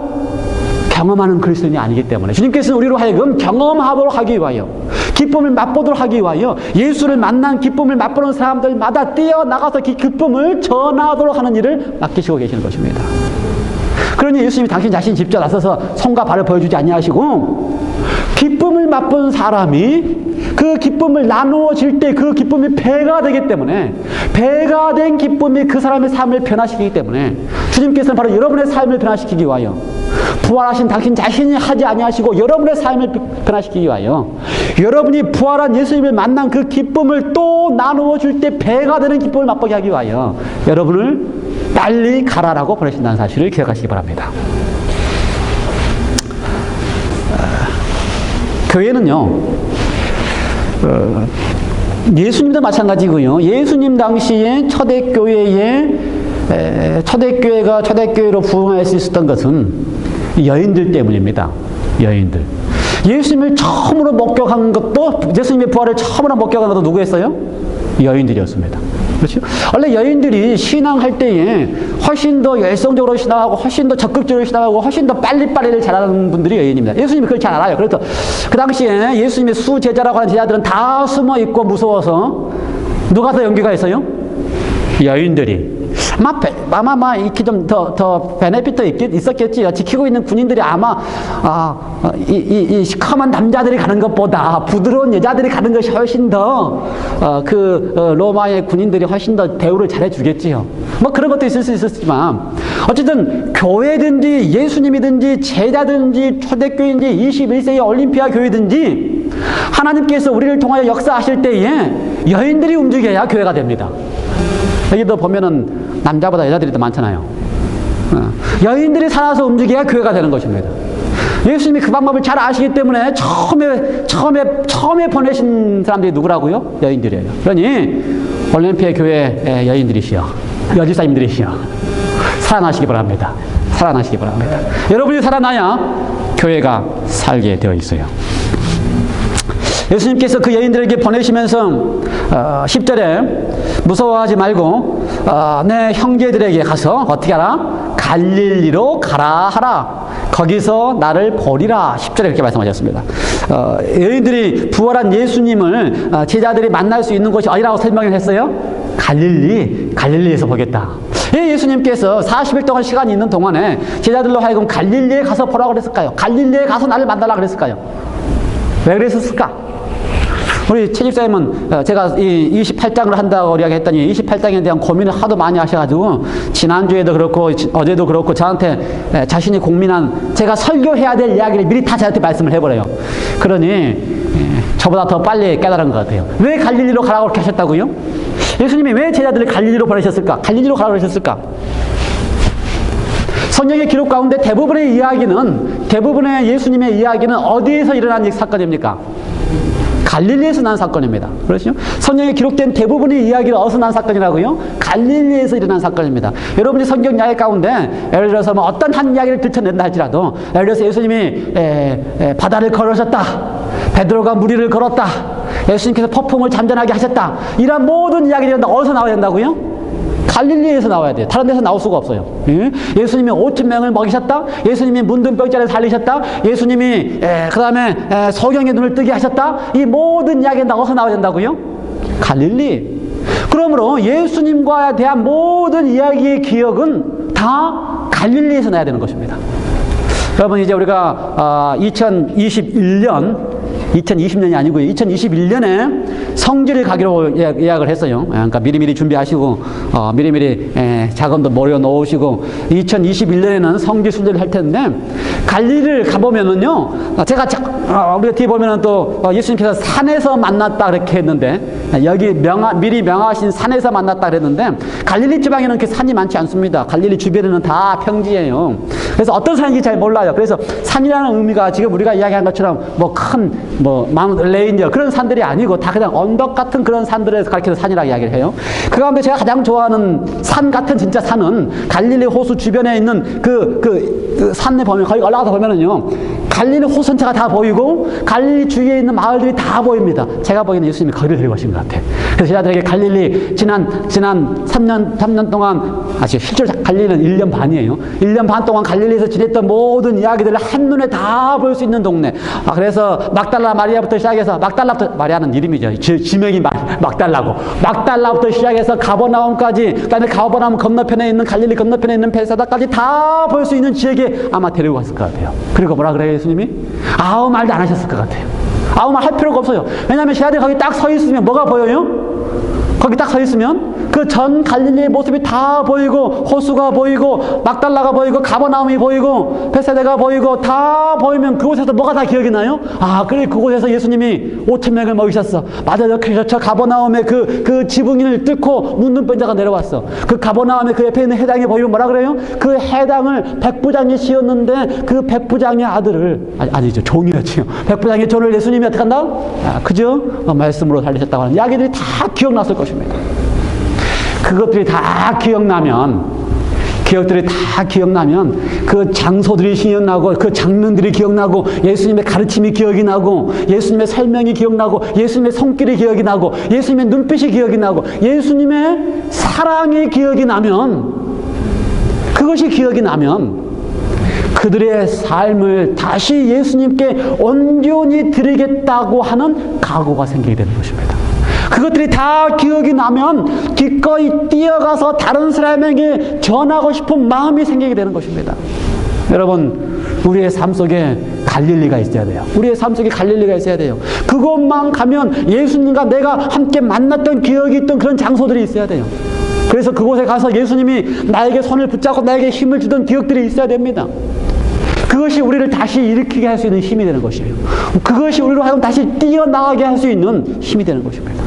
경험하는 그리스도인이 아니기 때문에 주님께서는 우리로 하여금 경험하도록 하기 위하여 기쁨을 맛보도록 하기 위하여 예수를 만난 기쁨을 맛보는 사람들마다 뛰어나가서 그 기쁨을 전하도록 하는 일을 맡기시고 계시는 것입니다. 그러니 예수님이 당신 자신이 직접 나서서 손과 발을 보여주지 아니하시고 기쁨을 맛본 사람이 그 기쁨을 나누어질 때 그 기쁨이 배가 되기 때문에 배가 된 기쁨이 그 사람의 삶을 변화시키기 때문에 주님께서는 바로 여러분의 삶을 변화시키기 위하여 부활하신 당신 자신이 하지 아니하시고 여러분의 삶을 변화시키기 위하여 여러분이 부활한 예수님을 만난 그 기쁨을 또 나누어 줄 때 배가 되는 기쁨을 맛보게 하기 위하여 여러분을 빨리 가라라고 보내신다는 사실을 기억하시기 바랍니다. 교회는요, 예수님도 마찬가지고요. 예수님 당시에 초대교회가 초대교회로 부흥할 수 있었던 것은 여인들 때문입니다. 여인들. 예수님을 처음으로 목격한 것도, 예수님의 부활을 처음으로 목격한 것도 누구였어요? 여인들이었습니다. 그렇죠? 원래 여인들이 신앙할 때에 훨씬 더 열성적으로 신앙하고 훨씬 더 적극적으로 신앙하고 훨씬 더 빨리빨리를 잘하는 분들이 여인입니다. 예수님이 그걸 잘 알아요. 그래서 그 당시에 예수님의 수제자라고 하는 제자들은 다 숨어 있고 무서워서 누가 더 용기가 있어요? 여인들이. 아마 이렇게 좀 더 베네핏도 있었겠지. 지키고 있는 군인들이 아마 이 시커먼 남자들이 가는 것보다 부드러운 여자들이 가는 것이 훨씬 더 로마의 군인들이 훨씬 더 대우를 잘해주겠지요. 그런 것도 있을 수 있었지만 어쨌든 교회든지 예수님이든지 제자든지 초대교회든지 21세기 올림피아 교회든지 하나님께서 우리를 통하여 역사하실 때에 여인들이 움직여야 교회가 됩니다. 여기도 보면은 남자보다 여자들이 더 많잖아요. 여인들이 살아서 움직여야 교회가 되는 것입니다. 예수님이 그 방법을 잘 아시기 때문에 처음에 보내신 사람들이 누구라고요? 여인들이에요. 그러니 올림피아 교회 여인들이시여, 여집사님들이시여, 살아나시기 바랍니다. 살아나시기 바랍니다. 여러분이 살아나야 교회가 살게 되어 있어요. 예수님께서 그 여인들에게 보내시면서 10절에 무서워하지 말고 내 형제들에게 가서 어떻게 하라? 갈릴리로 가라 하라. 거기서 나를 보리라. 10절에 그렇게 말씀하셨습니다. 여인들이 부활한 예수님을 제자들이 만날 수 있는 곳이 어디라고 설명을 했어요? 갈릴리에서 보겠다. 예수님께서 40일 동안 시간이 있는 동안에 제자들로 하여금 갈릴리에 가서 보라고 그랬을까요? 갈릴리에 가서 나를 만나라 그랬을까요? 왜 그랬을까? 우리 채집사님은 제가 이 28장을 한다고 이야기했더니 28장에 대한 고민을 하도 많이 하셔가지고 지난주에도 그렇고 어제도 그렇고 저한테 자신이 고민한 제가 설교해야 될 이야기를 미리 다 저한테 말씀을 해버려요. 그러니 저보다 더 빨리 깨달은 것 같아요. 왜 갈릴리로 가라고 그렇게 하셨다고요? 예수님이 왜 제자들을 갈릴리로 보내셨을까? 갈릴리로 가라고 그러셨을까? 성경의 기록 가운데 대부분의 예수님의 이야기는 어디에서 일어난 사건입니까? 갈릴리에서 난 사건입니다. 그렇죠? 성경에 기록된 대부분의 이야기는 어디서 난 사건이라고요? 갈릴리에서 일어난 사건입니다. 여러분이 성경 이야기 가운데 예를 들어서 뭐 어떤 한 이야기를 들춰낸다 할지라도 예를 들어서 예수님이 바다를 걸으셨다. 베드로가 물 위를 걸었다. 예수님께서 폭풍을 잠잠하게 하셨다. 이런 모든 이야기들이 어디서 나와야 된다고요? 갈릴리에서 나와야 돼요. 다른 데서 나올 수가 없어요. 예수님이 5,000명을 먹이셨다. 예수님이 문둥 병자를 살리셨다. 예수님이 그 다음에 소경의 눈을 뜨게 하셨다. 이 모든 이야기는 어디서 나와야 된다고요? 갈릴리. 그러므로 예수님과에 대한 모든 이야기의 기억은 다 갈릴리에서 나야 되는 것입니다. 여러분, 이제 우리가 2020년이 아니고요. 2021년에 성지를 가기로 예약을 했어요. 그러니까 미리미리 준비하시고 미리미리 자금도 모여 놓으시고 2021년에는 성지 순례를 할 텐데 갈릴리를 가보면은요. 제가 우리가 뒤에 보면은 또 예수님께서 산에서 만났다 그렇게 했는데 여기 미리 명하신 산에서 만났다 그랬는데 갈릴리 지방에는 그렇게 산이 많지 않습니다. 갈릴리 주변에는 다 평지예요. 그래서 어떤 산인지 잘 몰라요. 그래서 산이라는 의미가 지금 우리가 이야기한 것처럼 마운트 레인저 그런 산들이 아니고 다 그냥 언덕 같은 그런 산들에서 가르쳐서 산이라고 이야기를 해요. 그 가운데 제가 가장 좋아하는 산 같은 진짜 산은 갈릴리 호수 주변에 있는 그 산에 보면 거기 올라가서 보면은요. 갈릴리 호수 전체가 다 보이고 갈릴리 주위에 있는 마을들이 다 보입니다. 제가 보기에는 예수님이 거기를 데리고 오신 것 같아요. 그래서 제자들에게 갈릴리 지난 3년 동안 실제로 갈릴리는 1년 반이에요. 1년 반 동안 갈릴리에서 지냈던 모든 이야기들을 한눈에 다 볼 수 있는 동네. 그래서 막달라 마리아부터 시작해서 마리아는 이름이죠. 지명이 막달라부터 시작해서 가버나움까지 그다음에 가버나움 건너편에 있는 갈릴리 건너편에 있는 베사다까지 다 볼 수 있는 지역에 아마 데리고 갔을 것 같아요. 그리고 뭐라 그래요, 예수님이? 아무 말도 안 하셨을 것 같아요. 아무 말 할 필요가 없어요. 왜냐하면 제자들이 거기 딱 서 있으면 뭐가 보여요? 거기 딱 서 있으면 그 전 갈릴리의 모습이 다 보이고 호수가 보이고 막달라가 보이고 가버나움이 보이고 베세다가 보이고 다 보이면 그곳에서 뭐가 다 기억이 나요? 그래 그곳에서 예수님이 5,000명을 먹이셨어. 맞아, 저 가버나움의 그 지붕을 뚫고 문둥병자가 내려왔어. 그 가버나움의 그 옆에 있는 해당이 보이면 뭐라 그래요? 그 해당을 백부장이 씌웠는데 그 백부장의 아들을 아니죠, 종이었지요. 백부장의 종을 예수님이 어떻게 한다? 그죠? 말씀으로 살리셨다고 하는 이야기들이 다 기억났을 것입니다. 그것들이 다 기억나면 그 장소들이 기억나고 그 장면들이 기억나고 예수님의 가르침이 기억이 나고 예수님의 설명이 기억나고 예수님의 손길이 기억이 나고 예수님의 눈빛이 기억이 나고 예수님의 사랑이 기억이 나면 그것이 기억이 나면 그들의 삶을 다시 예수님께 온전히 드리겠다고 하는 각오가 생기게 되는 것입니다. 그것들이 다 기억이 나면 기꺼이 뛰어가서 다른 사람에게 전하고 싶은 마음이 생기게 되는 것입니다. 여러분, 우리의 삶 속에 갈릴리가 있어야 돼요. 우리의 삶 속에 갈릴리가 있어야 돼요. 그곳만 가면 예수님과 내가 함께 만났던 기억이 있던 그런 장소들이 있어야 돼요. 그래서 그곳에 가서 예수님이 나에게 손을 붙잡고 나에게 힘을 주던 기억들이 있어야 됩니다. 그것이 우리를 다시 일으키게 할 수 있는 힘이 되는 것이에요. 그것이 우리로 하여금 다시 뛰어나가게 할 수 있는 힘이 되는 것입니다.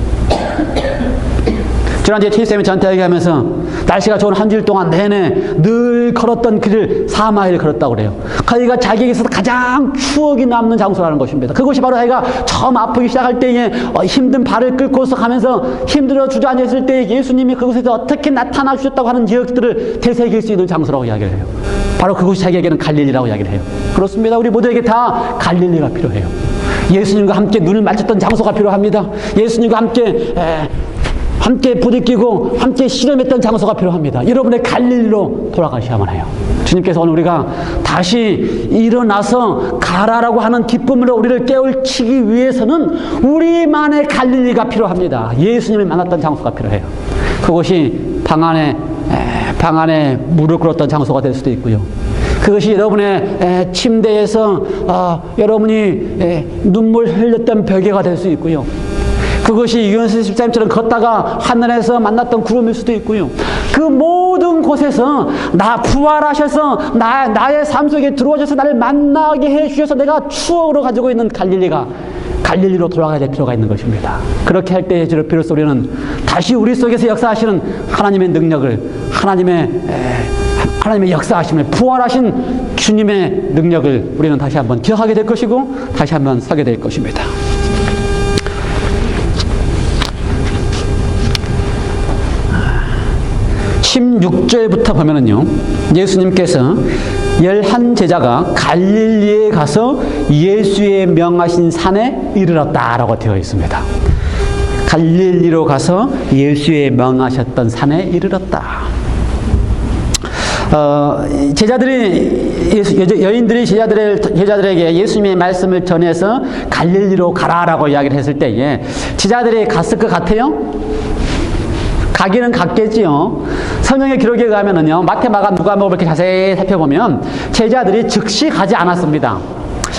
지난주에 최희쌤이 저한테 얘기하면서 날씨가 좋은 한 주일 동안 내내 늘 걸었던 길을 4마일 걸었다고 그래요. 거기가 자기에게 있어서 가장 추억이 남는 장소라는 것입니다. 그것이 바로 자기가 처음 아프기 시작할 때에 힘든 발을 끌고서 가면서 힘들어 주저앉았을 때 예수님이 그곳에서 어떻게 나타나 주셨다고 하는 기억들을 되새길 수 있는 장소라고 이야기를 해요. 바로 그것이 자기에게는 갈릴리라고 이야기를 해요. 그렇습니다. 우리 모두에게 다 갈릴리가 필요해요. 예수님과 함께 눈을 맞췄던 장소가 필요합니다. 예수님과 함께 부딪히고 함께 실험했던 장소가 필요합니다. 여러분의 갈릴리로 돌아가셔야만 해요. 주님께서 오늘 우리가 다시 일어나서 가라라고 하는 기쁨으로 우리를 깨우치기 위해서는 우리만의 갈릴리가 필요합니다. 예수님을 만났던 장소가 필요해요. 그것이 방 안에 무릎 꿇었던 장소가 될 수도 있고요. 그것이 여러분의 침대에서 여러분이 눈물 흘렸던 베개가 될 수 있고요. 그것이 유현수 집사님처럼 걷다가 하늘에서 만났던 구름일 수도 있고요. 그 모든 곳에서 나 부활하셔서 나의 삶 속에 들어오셔서 나를 만나게 해주셔서 내가 추억으로 가지고 있는 갈릴리로 돌아가야 될 필요가 있는 것입니다. 그렇게 할 때에 비로소 우리는 다시 우리 속에서 역사하시는 하나님의 능력을, 하나님의 역사하심을, 부활하신 주님의 능력을 우리는 다시 한번 기억하게 될 것이고 다시 한번 서게 될 것입니다. (16절부터) 보면은요, 예수님께서 11제자가 갈릴리에 가서 예수의 명하신 산에 이르렀다라고 되어 있습니다. 갈릴리로 가서 예수의 명하셨던 산에 이르렀다. 여인들이 제자들에게 예수님의 말씀을 전해서 갈릴리로 가라라고 이야기를 했을 때에 제자들이 갔을 것 같아요? 가기는 갔겠지요. 성경의 기록에 의하면은요, 마태, 마가, 누가복음을 이렇게 자세히 살펴보면 제자들이 즉시 가지 않았습니다.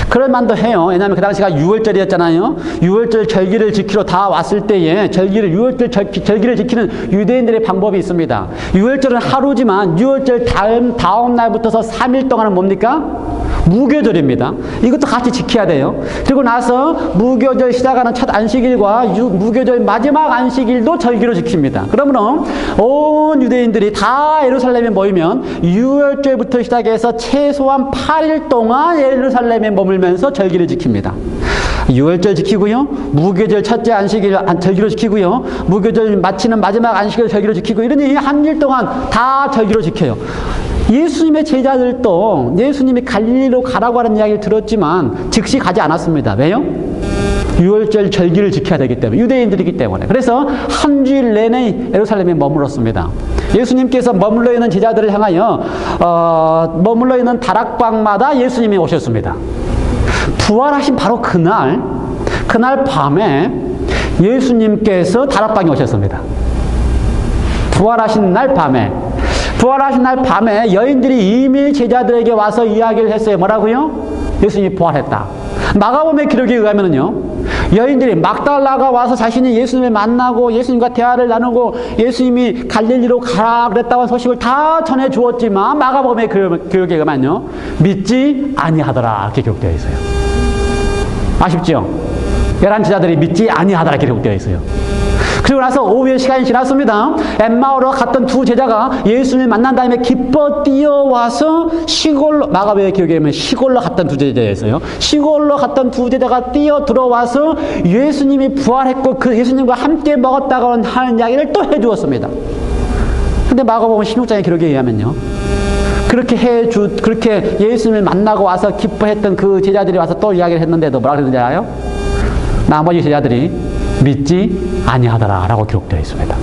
그럴 만도 해요. 왜냐하면 그 당시가 6월절이었잖아요. 6월절 절기를 지키러 다 왔을 때에 6월절 절기를 지키는 유대인들의 방법이 있습니다. 6월절은 하루지만 6월절 다음 날부터서 3일 동안은 뭡니까? 무교절입니다. 이것도 같이 지켜야 돼요. 그리고 나서 무교절 시작하는 첫 안식일과 무교절 마지막 안식일도 절기로 지킵니다. 그러므로 온 유대인들이 다 예루살렘에 모이면 6월절부터 시작해서 최소한 8일 동안 예루살렘에 머물면서 절기를 지킵니다. 6월절 지키고요, 무교절 첫째 안식일 절기로 지키고요, 무교절 마치는 마지막 안식일 절기로 지키고, 이러니 한 일 동안 다 절기로 지켜요. 예수님의 제자들도 예수님이 갈릴리로 가라고 하는 이야기를 들었지만 즉시 가지 않았습니다. 왜요? 6월절 절기를 지켜야 되기 때문에, 유대인들이기 때문에. 그래서 한 주일 내내 예루살렘에 머물렀습니다. 예수님께서 머물러 있는 제자들을 향하여 머물러 있는 다락방마다 예수님이 오셨습니다. 부활하신 바로 그날 밤에 예수님께서 다락방에 오셨습니다. 부활하신 날 밤에 여인들이 이미 제자들에게 와서 이야기를 했어요. 뭐라고요? 예수님이 부활했다. 마가복음의 기록에 의하면요, 여인들이 막달라가 와서 자신이 예수님을 만나고 예수님과 대화를 나누고 예수님이 갈릴리로 가라 그랬다고 하는 소식을 다 전해 주었지만 마가복음의 기록에 의하면요, 믿지 아니하더라 이렇게 기록되어 있어요. 아쉽죠? 11제자들이 믿지 아니하더라 이렇게 기록되어 있어요. 그리고 나서 오후의 시간이 지났습니다. 엠마오로 갔던 두 제자가 예수님을 만난 다음에 기뻐 뛰어와서 시골로, 마가복음의 기록에 보면 시골로 갔던 두 제자였어요. 시골로 갔던 두 제자가 뛰어 들어와서 예수님이 부활했고 그 예수님과 함께 먹었다고 하는 이야기를 또 해주었습니다. 근데 마가복음 16장의 기록에 의하면요, 그렇게 예수님을 만나고 와서 기뻐했던 그 제자들이 와서 또 이야기를 했는데도 뭐라 그러는지 알아요? 나머지 제자들이 믿지 아니하더라 라고 기록되어 있습니다.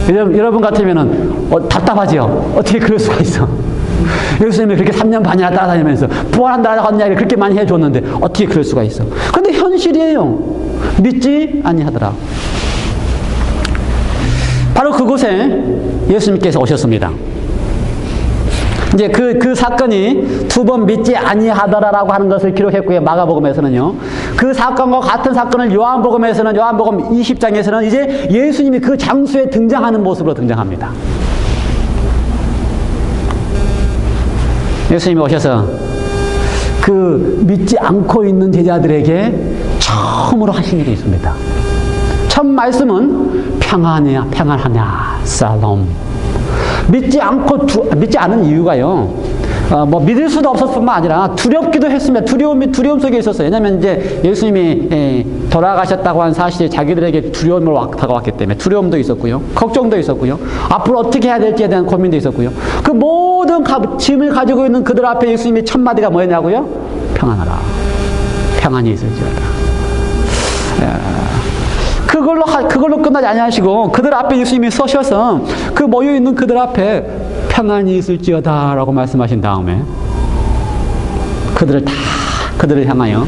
여러분 같으면은 답답하지요? 어떻게 그럴 수가 있어? 예수님이 그렇게 3년 반이나 따라다니면서 부활한다라고 하는 이야기를 그렇게 많이 해줬는데 어떻게 그럴 수가 있어? 근데 현실이에요. 믿지 아니하더라. 바로 그곳에 예수님께서 오셨습니다. 이제 그 사건이 두 번 믿지 아니하더라라고 하는 것을 기록했고요. 마가복음에서는요. 그 사건과 같은 사건을 요한복음 20장에서는 이제 예수님이 그 장소에 등장하는 모습으로 등장합니다. 예수님이 오셔서 그 믿지 않고 있는 제자들에게 처음으로 하신 일이 있습니다. 첫 말씀은 평안하냐, 살롬. 믿지 않은 이유가요, 믿을 수도 없었을 뿐만 아니라 두렵기도 했습니다. 두려움 속에 있었어요. 왜냐면 이제 예수님이 돌아가셨다고 한 사실이 자기들에게 두려움을 다가왔기 때문에 두려움도 있었고요, 걱정도 있었고요, 앞으로 어떻게 해야 될지에 대한 고민도 있었고요. 그 모든 짐을 가지고 있는 그들 앞에 예수님이 첫 마디가 뭐였냐고요? 평안하라. 평안이 있을지어다. 그걸로 끝나지 아니하시고 그들 앞에 예수님이 서셔서 그 모여있는 그들 앞에 평안이 있을지어다 라고 말씀하신 다음에 그들을 향하여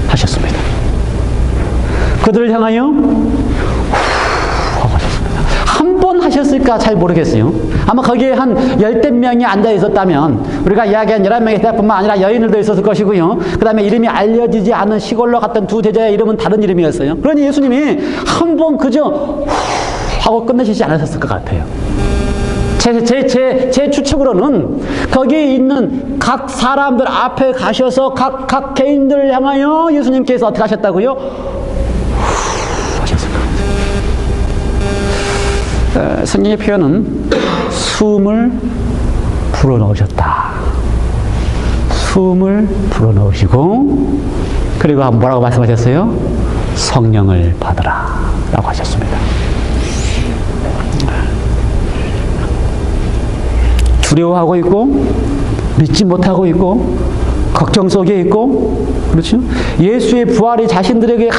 하셨습니다. 그들을 향하여 하셨습니다. 한 번 하셨을까 잘 모르겠어요. 아마 거기에 한 열댓 명이 앉아 있었다면 우리가 이야기한 11명의 제자뿐만 아니라 여인들도 있었을 것이고요. 그 다음에 이름이 알려지지 않은 시골로 갔던 두 제자의 이름은 다른 이름이었어요. 그러니 예수님이 한 번 그저 후 하고 끝내시지 않으셨을 것 같아요. 제 추측으로는 거기 있는 각 사람들 앞에 가셔서 각 개인들을 향하여 예수님께서 어떻게 하셨다고요? 후 하셨을 것 같아요. 성경의 표현은 숨을 불어넣으셨다. 숨을 불어넣으시고 그리고 뭐라고 말씀하셨어요? 성령을 받으라 라고 하셨습니다. 두려워하고 있고 믿지 못하고 있고 걱정 속에 있고 그렇죠? 예수의 부활이 자신들에게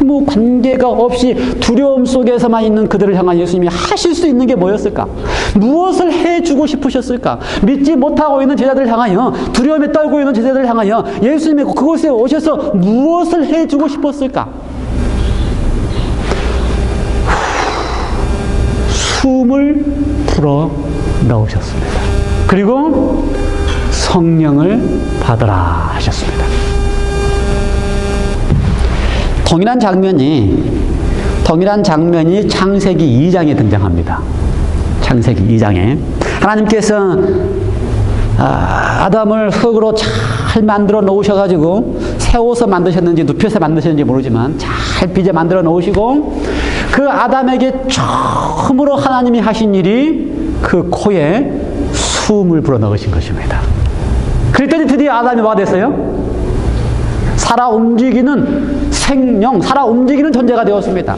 아무 관계가 없이 두려움 속에서만 있는 그들을 향한 예수님이 하실 수 있는 게 뭐였을까? 무엇을 해주고 싶으셨을까? 믿지 못하고 있는 제자들을 향하여 두려움에 떨고 있는 제자들을 향하여 예수님이 그곳에 오셔서 무엇을 해주고 싶었을까? 숨을 불어 넣으셨습니다. 그리고 성령을 받으라 하셨습니다. 동일한 장면이 창세기 2장에 등장합니다. 창세기 2장에 하나님께서 아담을 흙으로 잘 만들어 놓으셔가지고 새 옷을 만드셨는지 눕혀서 만드셨는지 모르지만 잘 빚어 만들어 놓으시고 그 아담에게 처음으로 하나님이 하신 일이 그 코에 숨을 불어 넣으신 것입니다. 그랬더니 드디어 아담이 뭐가 됐어요? 살아 움직이는 생명, 살아 움직이는 존재가 되었습니다.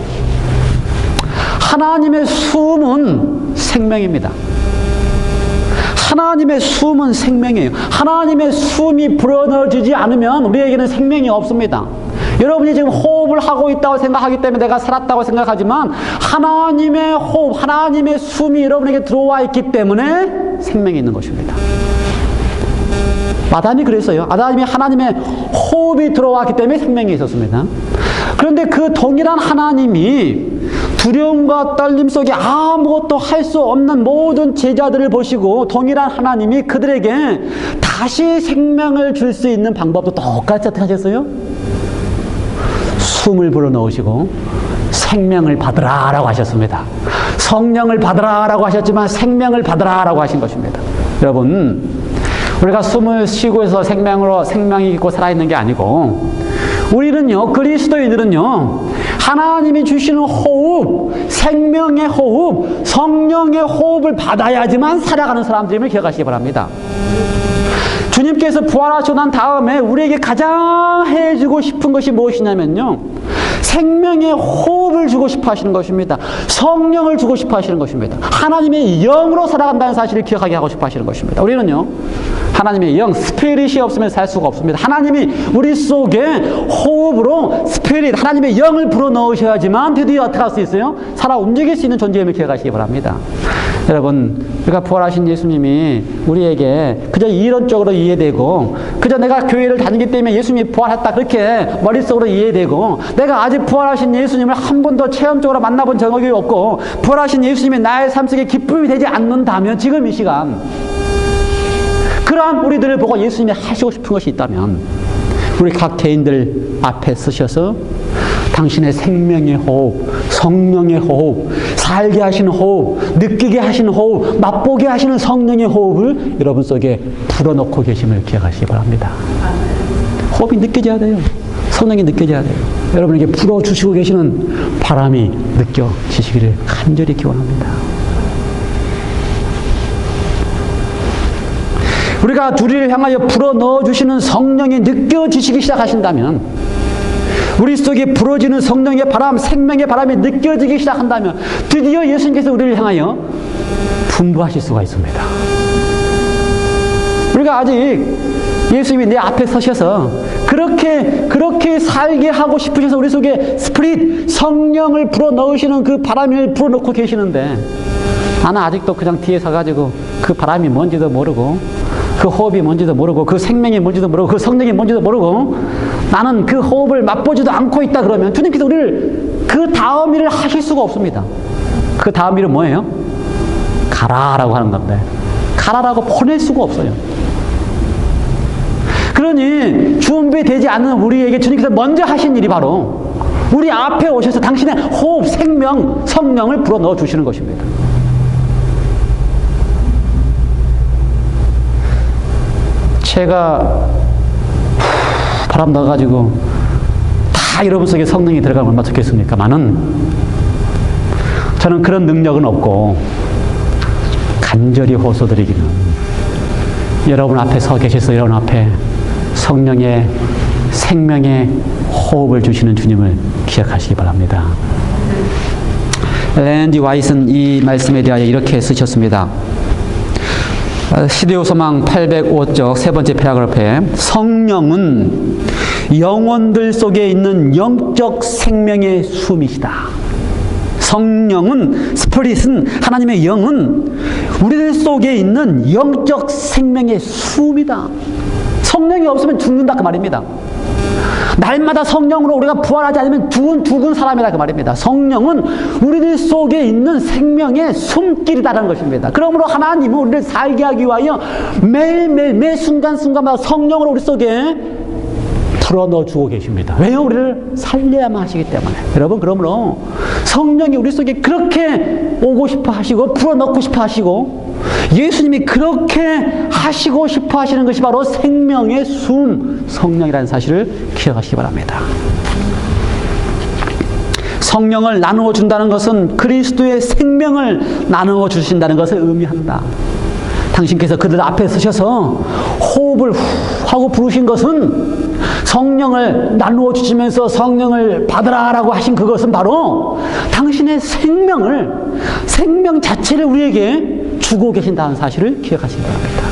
하나님의 숨은 생명입니다. 하나님의 숨은 생명이에요. 하나님의 숨이 불어넣어지지 않으면 우리에게는 생명이 없습니다. 여러분이 지금 호흡을 하고 있다고 생각하기 때문에 내가 살았다고 생각하지만 하나님의 호흡, 하나님의 숨이 여러분에게 들어와 있기 때문에 생명이 있는 것입니다. 아담이 그랬어요. 아담이 하나님의 호흡이 들어왔기 때문에 생명이 있었습니다. 그런데 그 동일한 하나님이 두려움과 떨림 속에 아무것도 할 수 없는 모든 제자들을 보시고 동일한 하나님이 그들에게 다시 생명을 줄 수 있는 방법도 똑같이 어떻게 하셨어요? 숨을 불어넣으시고 생명을 받으라 라고 하셨습니다. 성령을 받으라 라고 하셨지만 생명을 받으라 라고 하신 것입니다. 여러분, 우리가 숨을 쉬고 해서 생명이 있고 살아있는 게 아니고 우리는요, 그리스도인들은요, 하나님이 주시는 호흡, 생명의 호흡, 성령의 호흡을 받아야지만 살아가는 사람들임을 기억하시기 바랍니다. 주님께서 부활하시고 난 다음에 우리에게 가장 해주고 싶은 것이 무엇이냐면요, 생명의 호흡을 주고 싶어 하시는 것입니다. 성령을 주고 싶어 하시는 것입니다. 하나님의 영으로 살아간다는 사실을 기억하게 하고 싶어 하시는 것입니다. 우리는요, 하나님의 영, 스피릿이 없으면 살 수가 없습니다. 하나님이 우리 속에 호흡으로 스피릿, 하나님의 영을 불어넣으셔야지만 드디어 어떻게 할 수 있어요? 살아 움직일 수 있는 존재임을 기억하시기 바랍니다. 여러분, 우리가 부활하신 예수님이 우리에게 그저 이론적으로 이해되고 그저 내가 교회를 다니기 때문에 예수님이 부활했다 그렇게 머릿속으로 이해되고 내가 아직 부활하신 예수님을 한 번도 체험적으로 만나본 적이 없고 부활하신 예수님이 나의 삶 속에 기쁨이 되지 않는다면 지금 이 시간 그러한 우리들을 보고 예수님이 하시고 싶은 것이 있다면 우리 각 개인들 앞에 서셔서 당신의 생명의 호흡, 성령의 호흡, 살게 하시는 호흡, 느끼게 하시는 호흡, 맛보게 하시는 성령의 호흡을 여러분 속에 불어넣고 계심을 기억하시기 바랍니다. 호흡이 느껴져야 돼요. 성령이 느껴져야 돼요. 여러분에게 불어주시고 계시는 바람이 느껴지시기를 간절히 기원합니다. 우리가 우리를 향하여 불어넣어주시는 성령이 느껴지시기 시작하신다면 우리 속에 불어지는 성령의 바람, 생명의 바람이 느껴지기 시작한다면 드디어 예수님께서 우리를 향하여 분부하실 수가 있습니다. 우리가 아직 예수님이 내 앞에 서셔서 그렇게 살게 하고 싶으셔서 우리 속에 스피릿, 성령을 불어넣으시는 그 바람을 불어넣고 계시는데 나는 아직도 그냥 뒤에 서가지고 그 바람이 뭔지도 모르고 그 호흡이 뭔지도 모르고 그 생명이 뭔지도 모르고 그 성령이 뭔지도 모르고 나는 그 호흡을 맛보지도 않고 있다 그러면 주님께서 우리를 그 다음 일을 하실 수가 없습니다. 그 다음 일은 뭐예요? 가라라고 하는 건데, 가라라고 보낼 수가 없어요. 그러니 준비되지 않는 우리에게 주님께서 먼저 하신 일이 바로 우리 앞에 오셔서 당신의 호흡, 생명, 성령을 불어넣어 주시는 것입니다. 제가 바람 넣어가지고 다 여러분 속에 성령이 들어가면 얼마나 좋겠습니까? 저는 그런 능력은 없고 간절히 호소드리기는 여러분 앞에 서 계셔서 여러분 앞에 성령의 생명의 호흡을 주시는 주님을 기억하시기 바랍니다. 엘렌 G. 화이트는 이 말씀에 대하여 이렇게 쓰셨습니다. 시대의 소망 805쪽 세 번째 패러그래프에 성령은 영혼들 속에 있는 영적 생명의 숨이시다. 성령은, 스피릿은, 하나님의 영은 우리들 속에 있는 영적 생명의 숨이다. 성령이 없으면 죽는다 그 말입니다. 날마다 성령으로 우리가 부활하지 않으면 죽은 사람이다 그 말입니다. 성령은 우리들 속에 있는 생명의 숨길이다라는 것입니다. 그러므로 하나님은 우리를 살게 하기 위하여 매일매일 매 순간순간마다 성령으로 우리 속에 불어넣어 주고 계십니다. 왜요? 우리를 살려야만 하시기 때문에. 여러분, 그러므로 성령이 우리 속에 그렇게 오고 싶어 하시고 불어넣고 싶어 하시고 예수님이 그렇게 하시고 싶어 하시는 것이 바로 생명의 숨, 성령이라는 사실을 기억하시기 바랍니다. 성령을 나누어 준다는 것은 그리스도의 생명을 나누어 주신다는 것을 의미한다. 당신께서 그들 앞에 서셔서 호흡을 후 하고 부르신 것은 성령을 나누어 주시면서 성령을 받으라라고 하신 그것은 바로 당신의 생명 자체를 우리에게 주고 계신다는 사실을 기억하시기 바랍니다.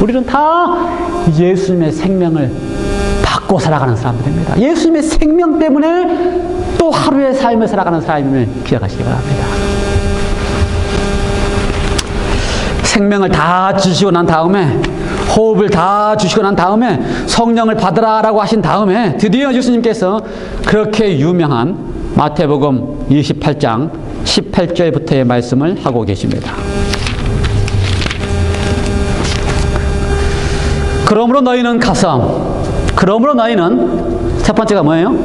우리는 다 예수님의 생명을 받고 살아가는 사람들입니다. 예수님의 생명 때문에 또 하루의 삶을 살아가는 사람임을 기억하시기 바랍니다. 생명을 다 주시고 난 다음에 호흡을 다 주시고 난 다음에 성령을 받으라라고 하신 다음에 드디어 예수님께서 그렇게 유명한 마태복음 28장 18절부터의 말씀을 하고 계십니다. 그러므로 너희는 첫 번째가 뭐예요?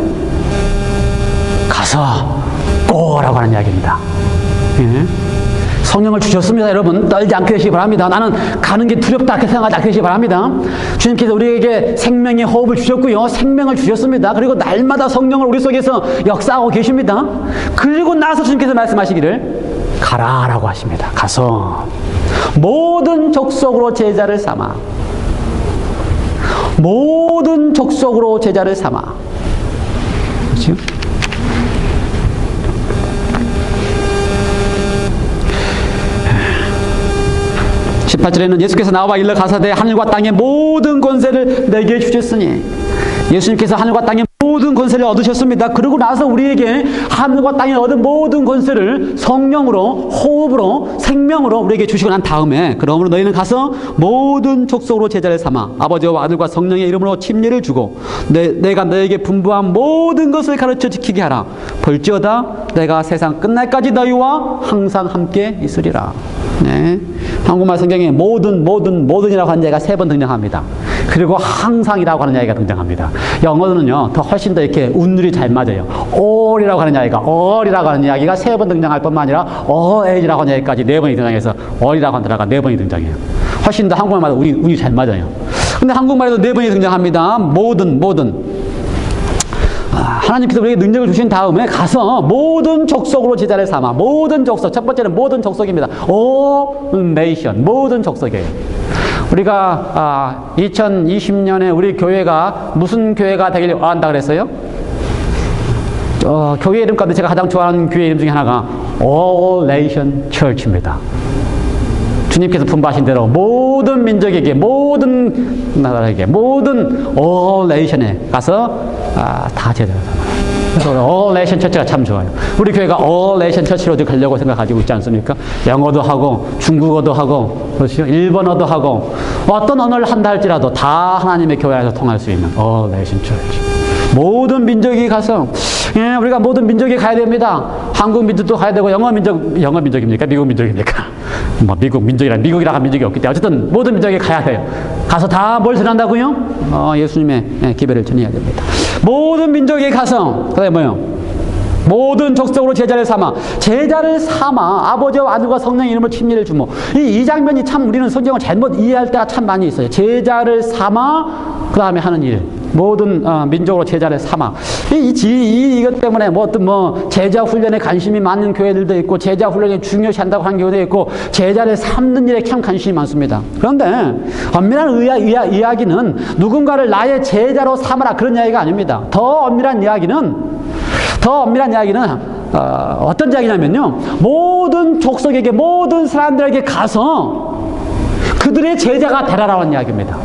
가서 꼬라고 하는 이야기입니다. 예. 성령을 주셨습니다. 여러분 떨지 않게 되시기 바랍니다. 나는 가는 게 두렵다 이렇게 생각하지 않게 되시기 바랍니다. 주님께서 우리에게 생명의 호흡을 주셨고요. 생명을 주셨습니다. 그리고 날마다 성령을 우리 속에서 역사하고 계십니다. 그리고 나서 주님께서 말씀하시기를 가라라고 하십니다. 가서 모든 족속으로 제자를 삼아. 모든 족속으로 제자를 삼아. 그렇죠? 18절에는 예수께서 나와 일러 가사대 하늘과 땅의 모든 권세를 내게 주셨으니 예수님께서 하늘과 땅의 모든 권세를 얻으셨습니다. 그러고 나서 우리에게 하늘과 땅에 얻은 모든 권세를 성령으로, 호흡으로, 생명으로 우리에게 주시고 난 다음에 그러므로 너희는 가서 모든 족속으로 제자를 삼아 아버지와 아들과 성령의 이름으로 침례를 주고 내가 너에게 분부한 모든 것을 가르쳐 지키게 하라. 볼지어다 내가 세상 끝날까지 너희와 항상 함께 있으리라. 네. 한국말 성경에 모든이라고 하는 이야기가 3번 등장합니다. 그리고 항상이라고 하는 이야기가 등장합니다. 영어는요, 더 훨씬 더 이렇게 운율이 잘 맞아요. all이라고 하는 이야기가 3번 등장할 뿐만 아니라 al이라고 하는 이야기까지 4번이 등장해서 all이라고 하는 단어가 4번이 등장해요. 훨씬 더 한국말마다 운이 잘 맞아요. 근데 한국말에도 4번이 등장합니다. 모든. 하나님께서 우리에게 능력을 주신 다음에 가서 모든 족속으로 제자를 삼아. 모든 족속. 첫 번째는 모든 족속입니다. all nation. 모든 족속이에요. 우리가 2020년에 우리 교회가 무슨 교회가 되길 원한다 그랬어요? 교회 이름 가운데 제가 가장 좋아하는 교회 이름 중에 하나가 All Nation Church입니다. 주님께서 분부하신 대로 모든 민족에게, 모든 나라에게, 모든 All Nation에 가서 다 제자를 삼아요. 그래서 All Nation Church가 참 좋아요. 우리 교회가 All Nation Church로 가려고 생각 가지고 있지 않습니까? 영어도 하고 중국어도 하고 그렇죠? 일본어도 하고 어떤 언어를 한다 할지라도 다 하나님의 교회 안에서 통할 수 있는 All Nation Church. 모든 민족이 가서 예, 우리가 모든 민족에 가야 됩니다. 한국 민족도 가야 되고, 영어 민족입니까? 미국 민족입니까? 뭐, 미국 민족이라, 미국이라고 민족이 없기 때문에, 어쨌든 모든 민족에 가야 돼요. 가서 다 뭘 전한다고요? 예수님의 기별을 전해야 됩니다. 모든 민족에 가서, 그다음에 뭐요? 모든 족속으로 제자를 삼아 아버지와 아들과 성령의 이름으로 침례를 주모. 이 장면이 참 우리는 성경을 잘못 이해할 때가 참 많이 있어요. 제자를 삼아 그 다음에 하는 일, 모든 민족으로 제자를 삼아. 이것 때문에 제자 훈련에 관심이 많은 교회들도 있고, 제자 훈련에 중요시한다고 하는 교회도 있고, 제자를 삼는 일에 참 관심이 많습니다. 그런데 엄밀한 이야기는 누군가를 나의 제자로 삼아라, 그런 이야기가 아닙니다. 더 엄밀한 이야기는 어떤 이야기냐면요, 모든 족속에게, 모든 사람들에게 가서 그들의 제자가 되라라는 이야기입니다.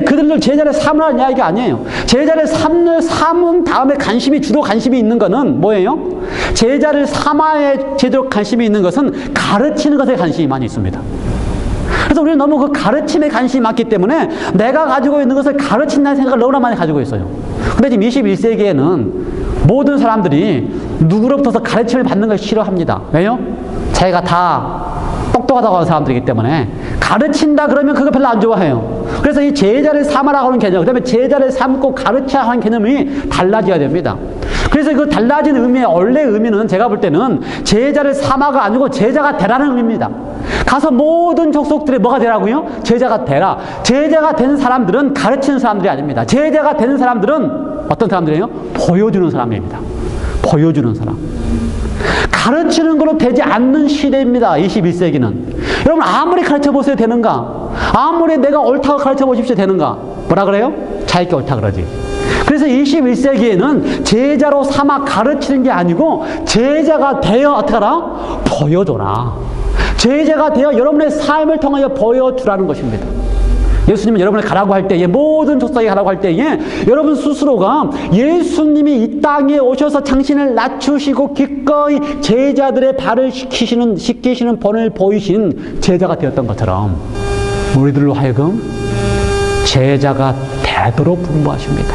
그들을 제자를 삼으라는 이야기가 아니에요. 제자를 삼은 다음에 주로 관심이 있는 것은 뭐예요? 제자를 삼아에 제대로 관심이 있는 것은 가르치는 것에 관심이 많이 있습니다. 그래서 우리는 너무 그 가르침에 관심이 많기 때문에 내가 가지고 있는 것을 가르친다는 생각을 너무나 많이 가지고 있어요. 근데 지금 21세기에는 모든 사람들이 누구로부터 가르침을 받는 걸 싫어합니다. 왜요? 자기가 다 똑똑하다고 하는 사람들이기 때문에 가르친다 그러면 그거 별로 안 좋아해요. 그래서 이 제자를 삼아라고 하는 개념, 그다음에 제자를 삼고 가르쳐야 하는 개념이 달라져야 됩니다. 그래서 그 달라진 의미의 원래 의미는 제가 볼 때는 제자를 삼아가 아니고 제자가 되라는 의미입니다. 가서 모든 족속들이 뭐가 되라고요? 제자가 되라. 제자가 된 사람들은 가르치는 사람들이 아닙니다. 제자가 되는 사람들은 어떤 사람들이에요? 보여주는 사람입니다. 보여주는 사람. 가르치는 걸로 되지 않는 시대입니다. 21세기는. 여러분, 아무리 가르쳐 보세요 되는가? 아무리 내가 옳다고 가르쳐 보십시오 되는가? 뭐라 그래요? 자기가 옳다 그러지. 그래서 21세기에는 제자로 삼아 가르치는 게 아니고 제자가 되어 어떻게 하라? 보여줘라. 제자가 되어 여러분의 삶을 통하여 보여주라는 것입니다. 예수님은 여러분을 가라고 할 때에, 모든 족속에 가라고 할 때에 여러분 스스로가 예수님이 이 땅에 오셔서 당신을 낮추시고 기꺼이 제자들의 발을 씻기시는 본을 보이신 제자가 되었던 것처럼 우리들로 하여금 제자가 되도록 분부하십니다.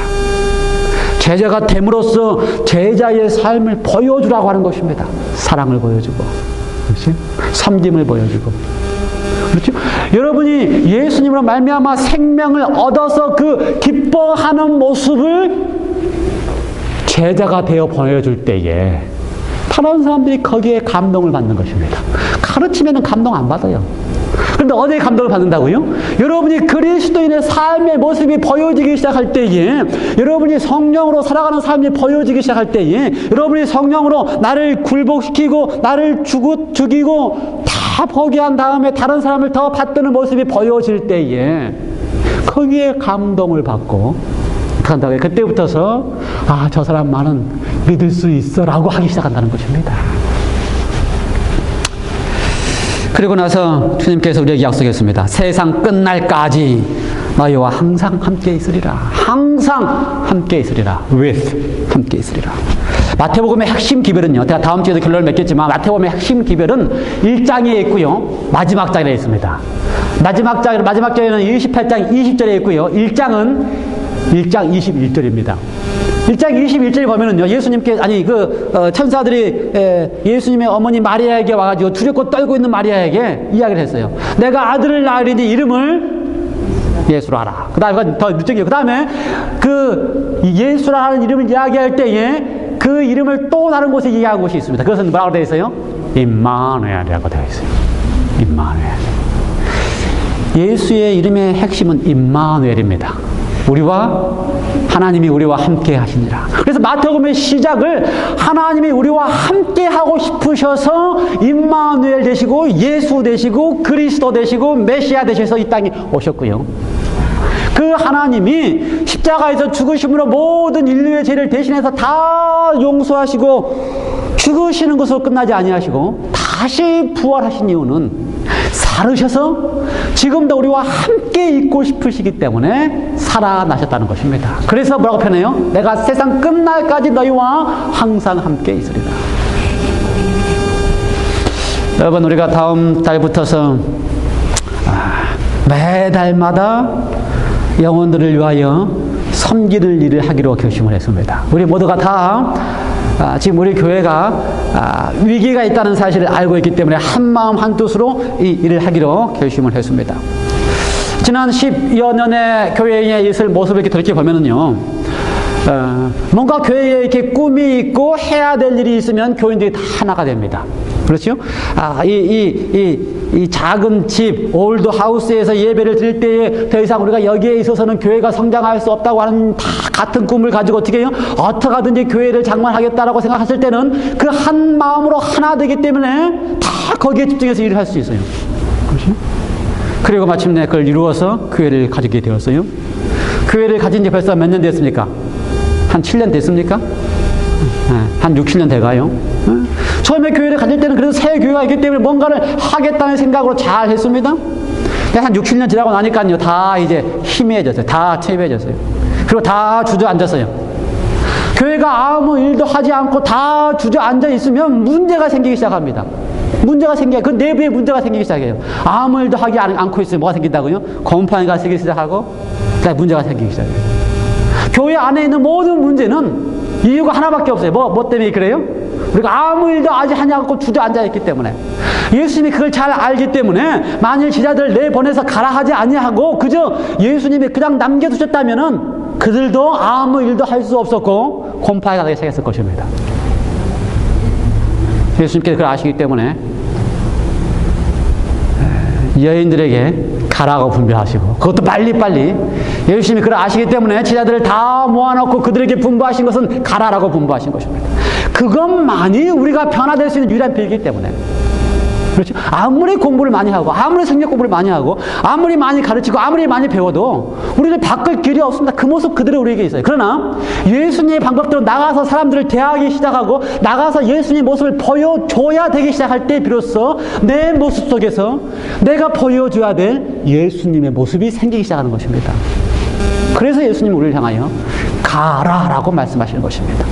제자가 됨으로써 제자의 삶을 보여주라고 하는 것입니다. 사랑을 보여주고, 그렇지? 섬김을 보여주고, 그렇죠? 여러분이 예수님으로 말미암아 생명을 얻어서 그 기뻐하는 모습을 제자가 되어 보여줄 때에 다른 사람들이 거기에 감동을 받는 것입니다. 가르치면은 감동 안 받아요. 그런데 어디에 감동을 받는다고요? 여러분이 그리스도인의 삶의 모습이 보여지기 시작할 때에, 여러분이 성령으로 살아가는 삶이 보여지기 시작할 때에, 여러분이 성령으로 나를 굴복시키고 나를 죽이고 다 포기한 다음에 다른 사람을 더 받드는 모습이 보여질 때에 거기에 감동을 받고 한다고요. 그때부터서 저 사람만은 믿을 수 있어 라고 하기 시작한다는 것입니다. 그리고 나서 주님께서 우리에게 약속했습니다. 세상 끝날까지 너희와 항상 함께 있으리라. 항상 함께 있으리라. with 함께 있으리라. 마태복음의 핵심 기별은요, 제가 다음 주에도 결론을 맺겠지만 마태복음의 핵심 기별은 1장에 있고요, 마지막 장에 있습니다. 마지막 장에는 28장 20절에 있고요, 1장 21절입니다. 1장 21절에 보면은요, 천사들이 예수님의 어머니 마리아에게 와가지고 두렵고 떨고 있는 마리아에게 이야기를 했어요. 내가 아들을 낳으리니 이름을 예수라 하라. 그 다음에 더 늦적이에요. 그 다음에 그 예수라 하는 이름을 이야기할 때에 그 이름을 또 다른 곳에 이야기한 곳이 있습니다. 그것은 뭐라고 되어 있어요? 임마누엘이라고 되어 있어요. 임마누엘. 예수의 이름의 핵심은 임마누엘입니다. 하나님이 우리와 함께 하시니라. 그래서 마태복음의 시작을 하나님이 우리와 함께 하고 싶으셔서 임마누엘 되시고 예수 되시고 그리스도 되시고 메시아 되셔서 이 땅에 오셨고요. 그 하나님이 십자가에서 죽으심으로 모든 인류의 죄를 대신해서 다 용서하시고 죽으시는 것으로 끝나지 아니하시고 다시 부활하신 이유는 살으셔서 지금도 우리와 함께 있고 싶으시기 때문에 살아나셨다는 것입니다. 그래서 뭐라고 표현해요? 내가 세상 끝날까지 너희와 항상 함께 있으리라. 여러분, 우리가 다음 달부터서 매달마다 영혼들을 위하여 섬기는 일을 하기로 결심을 했습니다. 우리 모두가 다 지금 우리 교회가 위기가 있다는 사실을 알고 있기 때문에 한마음 한뜻으로 이 일을 하기로 결심을 했습니다. 지난 10여 년의 교회의 있을 모습을 이렇게 돌이켜보면은요, 뭔가 교회에 이렇게 꿈이 있고 해야 될 일이 있으면 교인들이 다 하나가 됩니다. 그렇죠? 이 작은 집, 올드 하우스에서 예배를 드릴 때에 더 이상 우리가 여기에 있어서는 교회가 성장할 수 없다고 하는 다 같은 꿈을 가지고 어떻게 해요? 어떻게 하든지 교회를 장만하겠다라고 생각했을 때는 그 한 마음으로 하나 되기 때문에 다 거기에 집중해서 일을 할 수 있어요. 그렇죠? 그리고 마침내 그걸 이루어서 교회를 가지게 되었어요. 교회를 가진 지 벌써 몇 년 됐습니까? 한 7년 됐습니까? 한 6, 7년 돼가요. 처음에 교회를 가질 때는 그래도 새 교회가 있기 때문에 뭔가를 하겠다는 생각으로 잘 했습니다. 한 6, 7년 지나고 나니까요, 다 이제 희미해졌어요. 다 체배해졌어요. 그리고 다 주저앉았어요. 교회가 아무 일도 하지 않고 다 주저앉아 있으면 문제가 생기기 시작합니다. 문제가 생겨요. 그 내부에 문제가 생기기 시작해요. 아무 일도 하지 않고 있으면 뭐가 생긴다고요? 곰팡이가 생기기 시작하고, 문제가 생기기 시작해요. 교회 안에 있는 모든 문제는 이유가 하나밖에 없어요. 뭐 때문에 그래요? 우리가 아무 일도 아직 하지 않고 주저앉아 있기 때문에. 예수님이 그걸 잘 알기 때문에 만일 제자들 내보내서 가라 하지 아니하고 그저 예수님이 그냥 남겨두셨다면은 그들도 아무 일도 할 수 없었고 곰팡이가 나기 시작했을 것입니다. 예수님께서 그걸 아시기 때문에 여인들에게 가라고 분부하시고, 그것도 빨리빨리. 예수님이 그걸 아시기 때문에 제자들을 다 모아놓고 그들에게 분부하신 것은 가라라고 분부하신 것입니다. 그것만이 우리가 변화될 수 있는 유일한 비결이기 때문에. 그렇죠? 아무리 공부를 많이 하고, 아무리 성경 공부를 많이 하고, 아무리 많이 가르치고, 아무리 많이 배워도 우리를 바꿀 길이 없습니다. 그 모습 그대로 우리에게 있어요. 그러나 예수님의 방법대로 나가서 사람들을 대하기 시작하고, 나가서 예수님의 모습을 보여줘야 되기 시작할 때 비로소 내 모습 속에서 내가 보여줘야 될 예수님의 모습이 생기기 시작하는 것입니다. 그래서 예수님은 우리를 향하여 가라라고 말씀하시는 것입니다.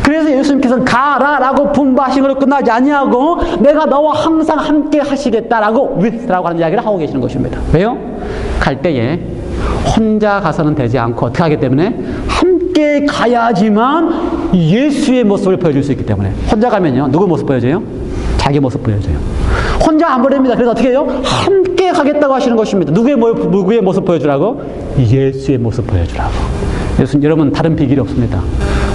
그래서 예수님께서는 가라라고 분부하신 걸로 끝나지 아니하고 내가 너와 항상 함께 하시겠다라고 with라고 하는 이야기를 하고 계시는 것입니다. 왜요? 갈 때에 혼자 가서는 되지 않고 어떻게 하기 때문에 함께 가야지만 예수의 모습을 보여줄 수 있기 때문에. 혼자 가면요, 누구 모습 보여줘요? 자기 모습 보여줘요. 혼자 안 보냅니다. 그래서 어떻게 해요? 함께 가겠다고 하시는 것입니다. 누구의 모습 보여주라고? 예수의 모습 보여주라고. 여러분, 다른 비결이 없습니다.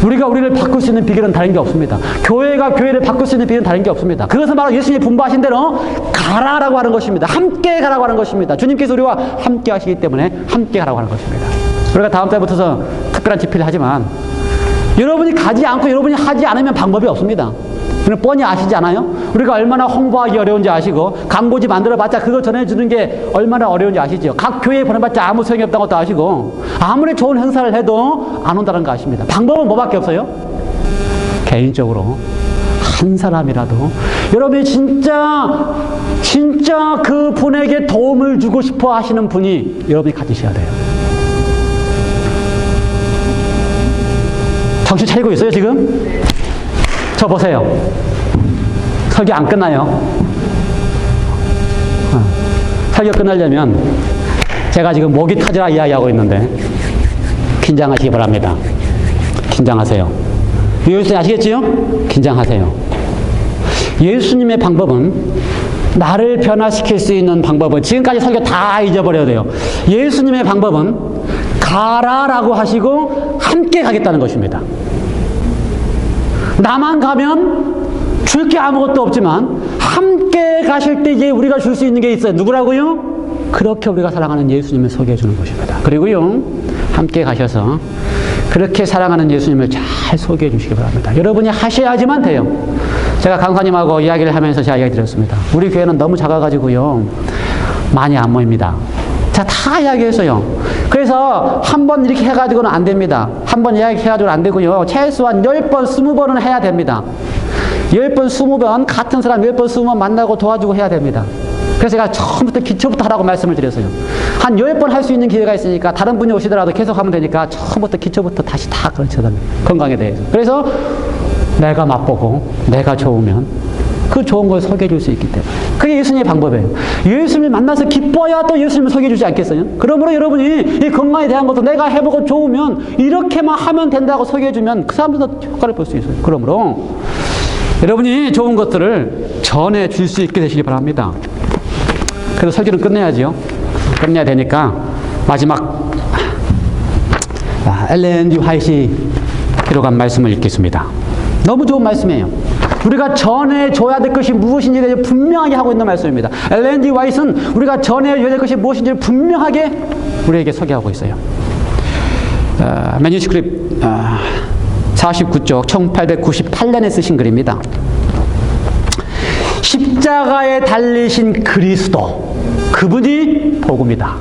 우리가 우리를 바꿀 수 있는 비결은 다른 게 없습니다. 교회가 교회를 바꿀 수 있는 비결은 다른 게 없습니다. 그것은 바로 예수님이 분부하신 대로 가라라고 하는 것입니다. 함께 가라고 하는 것입니다. 주님께서 우리와 함께 하시기 때문에 함께 가라고 하는 것입니다. 우리가 다음 달부터서 특별한 집회를 하지만 여러분이 가지 않고 여러분이 하지 않으면 방법이 없습니다. 뻔히 아시지 않아요? 우리가 얼마나 홍보하기 어려운지 아시고, 광고지 만들어봤자 그거 전해주는 게 얼마나 어려운지 아시죠? 각 교회에 보내봤자 아무 소용이 없다는 것도 아시고, 아무리 좋은 행사를 해도 안 온다는 거 아십니다. 방법은 뭐밖에 없어요? 개인적으로 한 사람이라도 여러분이 진짜 그 분에게 도움을 주고 싶어 하시는 분이 여러분이 가지셔야 돼요. 정신 차리고 있어요 지금? 저 보세요. 설교 안 끝나요. 설교 끝나려면 제가 지금 목이 터지라 이야기하고 있는데 긴장하시기 바랍니다. 긴장하세요. 예수님 아시겠지요? 긴장하세요. 예수님의 방법은, 나를 변화시킬 수 있는 방법은, 지금까지 설교 다 잊어버려야 돼요. 예수님의 방법은 가라라고 하시고 함께 가겠다는 것입니다. 나만 가면 줄 게 아무것도 없지만 함께 가실 때에 우리가 줄 수 있는 게 있어요. 누구라고요? 그렇게 우리가 사랑하는 예수님을 소개해 주는 것입니다. 그리고요, 함께 가셔서 그렇게 사랑하는 예수님을 잘 소개해 주시기 바랍니다. 여러분이 하셔야지만 돼요. 제가 강사님하고 이야기를 하면서 제가 이야기 드렸습니다. 우리 교회는 너무 작아가지고요, 많이 안 모입니다. 자, 다 이야기했어요. 그래서 한 번 이렇게 해가지고는 안 됩니다. 한 번 이야기해가지고는 안 되고요. 최소한 10번, 20번은 해야 됩니다. 10번, 20번, 같은 사람 10번, 20번 만나고 도와주고 해야 됩니다. 그래서 제가 처음부터 기초부터 하라고 말씀을 드렸어요. 한 10번 할 수 있는 기회가 있으니까 다른 분이 오시더라도 계속 하면 되니까 처음부터 기초부터 다시 다 가르쳐달라고. 건강에 대해서. 그래서 내가 맛보고 내가 좋으면 그 좋은 걸 소개해 줄 수 있기 때문에. 그게 예수님의 방법이에요. 예수님을 만나서 기뻐야 또 예수님을 소개해주지 않겠어요? 그러므로 여러분이 이 건강에 대한 것도 내가 해보고 좋으면 이렇게만 하면 된다고 소개해주면 그 사람들도 효과를 볼 수 있어요. 그러므로 여러분이 좋은 것들을 전해줄 수 있게 되시기 바랍니다. 그래서 설교는 끝내야지요. 끝내야 되니까 마지막 엘렌 G. 화이트이 기록한 말씀을 읽겠습니다. 너무 좋은 말씀이에요. 우리가 전해줘야 될 것이 무엇인지에 대해 분명하게 하고 있는 말씀입니다. 엘렌 G. 화이트는 우리가 전해줘야 될 것이 무엇인지를 분명하게 우리에게 소개하고 있어요. 매뉴스크립트 49쪽 1898년에 쓰신 글입니다. 십자가에 달리신 그리스도, 그분이 복음이다.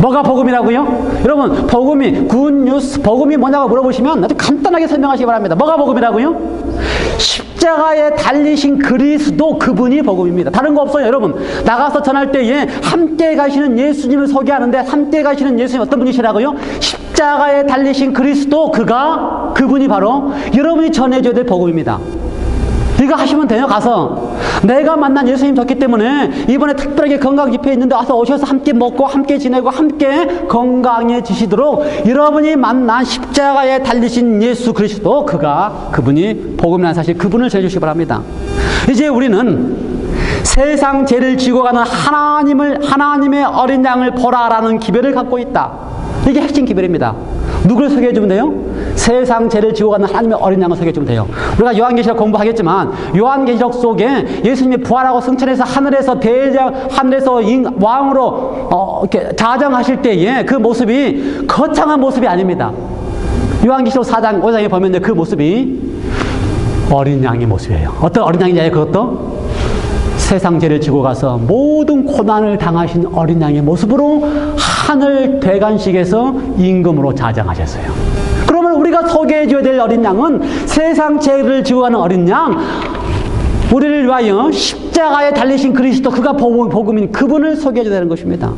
뭐가 복음이라고요? 여러분, 복음이 굿뉴스, 복음이 뭐냐고 물어보시면 아주 간단하게 설명하시기 바랍니다. 뭐가 복음이라고요? 십자가에 달리신 그리스도, 그분이 복음입니다. 다른 거 없어요. 여러분, 나가서 전할 때에 함께 가시는 예수님을 소개하는데 함께 가시는 예수님 어떤 분이시라고요? 십자가에 달리신 그리스도, 그분이 바로 여러분이 전해줘야 될 복음입니다. 이거 하시면 돼요. 가서 내가 만난 예수님 좋기 때문에 이번에 특별하게 건강 집회에 있는데 와서 오셔서 함께 먹고 함께 지내고 함께 건강해지시도록 여러분이 만난 십자가에 달리신 예수 그리스도, 그분이 복음이라는 사실, 그분을 전해주시기 바랍니다. 이제 우리는 세상 죄를 지고 가는 하나님의 어린 양을 보라라는 기별을 갖고 있다. 이게 핵심 기별입니다. 누굴 소개해주면 돼요? 세상 죄를 지고 가는 하나님의 어린 양을 소개해주면 돼요. 우리가 요한계시록 공부하겠지만 요한계시록 속에 예수님이 부활하고 승천해서 하늘에서 왕으로 이렇게 자정하실 때에 그 모습이 거창한 모습이 아닙니다. 요한계시록 4장 5장에 보면 그 모습이 어린 양의 모습이에요. 어떤 어린 양이냐, 그것도 세상 죄를 지고 가서 모든 고난을 당하신 어린 양의 모습으로 하늘 대관식에서 임금으로 자정하셨어요. 그러면 우리가 소개해줘야 될 어린 양은 세상 죄를 지고 가는 어린 양, 우리를 위하여 십자가에 달리신 그리스도, 그가 복음인 그분을 소개해줘야 되는 것입니다.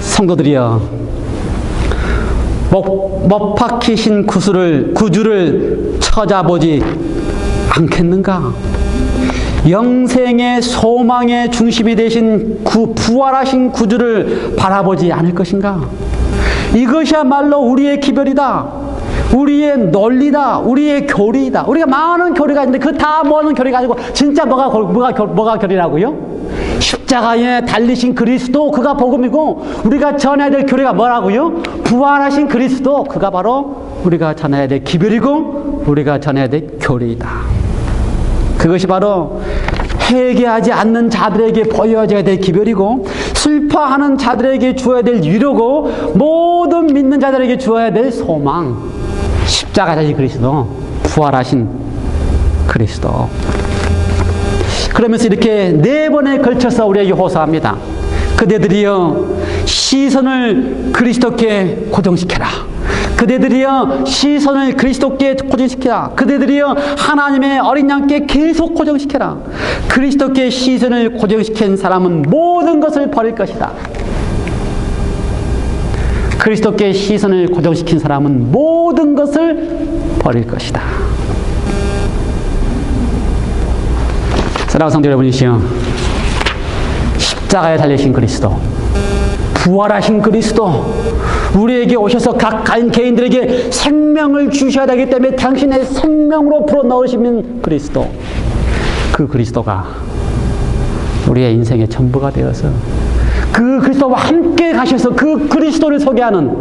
성도들이여, 못 박히신 구주를 찾아보지 않겠는가? 영생의 소망의 중심이 되신 부활하신 구주를 바라보지 않을 것인가? 이것이야말로 우리의 기별이다. 우리의 논리다. 우리의 교리이다. 우리가 많은 교리가 있는데 그 다 모아놓은 교리가 아니고 진짜 뭐가 교리라고요? 십자가에 달리신 그리스도, 그가 복음이고 우리가 전해야 될 교리가 뭐라고요? 부활하신 그리스도, 그가 바로 우리가 전해야 될 기별이고 우리가 전해야 될 교리이다. 그것이 바로 회개하지 않는 자들에게 보여져야 될 기별이고 슬퍼하는 자들에게 주어야 될 위로고 모든 믿는 자들에게 주어야 될 소망, 십자가에 달린 그리스도, 부활하신 그리스도. 그러면서 이렇게 4번에 걸쳐서 우리에게 호소합니다. 그대들이여 시선을 그리스도께 고정시켜라. 그대들이여 시선을 그리스도께 고정시켜라. 그대들이여 하나님의 어린 양께 계속 고정시켜라. 그리스도께 시선을 고정시킨 사람은 모든 것을 버릴 것이다. 그리스도께 시선을 고정시킨 사람은 모든 것을 버릴 것이다. 사랑하는 성도 여러분이시여, 십자가에 달리신 그리스도, 부활하신 그리스도, 우리에게 오셔서 각 개인들에게 생명을 주셔야 되기 때문에 당신의 생명으로 불어넣으시는 그리스도, 그 그리스도가 우리의 인생의 전부가 되어서 그 그리스도와 함께 가셔서 그 그리스도를 소개하는,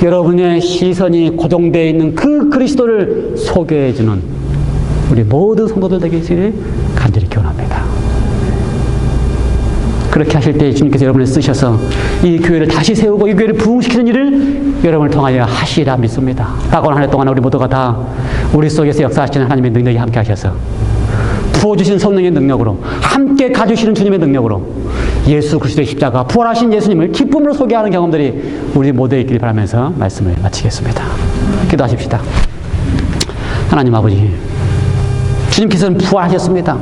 여러분의 시선이 고정되어 있는 그 그리스도를 소개해주는 우리 모든 성도들 되기를 간절히 기원합니다. 그렇게 하실 때 주님께서 여러분을 쓰셔서 이 교회를 다시 세우고 이 교회를 부흥시키는 일을 여러분을 통하여 하시리라 믿습니다. 다가오는 한 해 동안 우리 모두가 다 우리 속에서 역사하시는 하나님의 능력이 함께 하셔서 부어주신 성령의 능력으로, 함께 가주시는 주님의 능력으로 예수 그리스도의 십자가, 부활하신 예수님을 기쁨으로 소개하는 경험들이 우리 모두에 있기를 바라면서 말씀을 마치겠습니다. 기도하십시다. 하나님 아버지, 주님께서는 부활하셨습니다.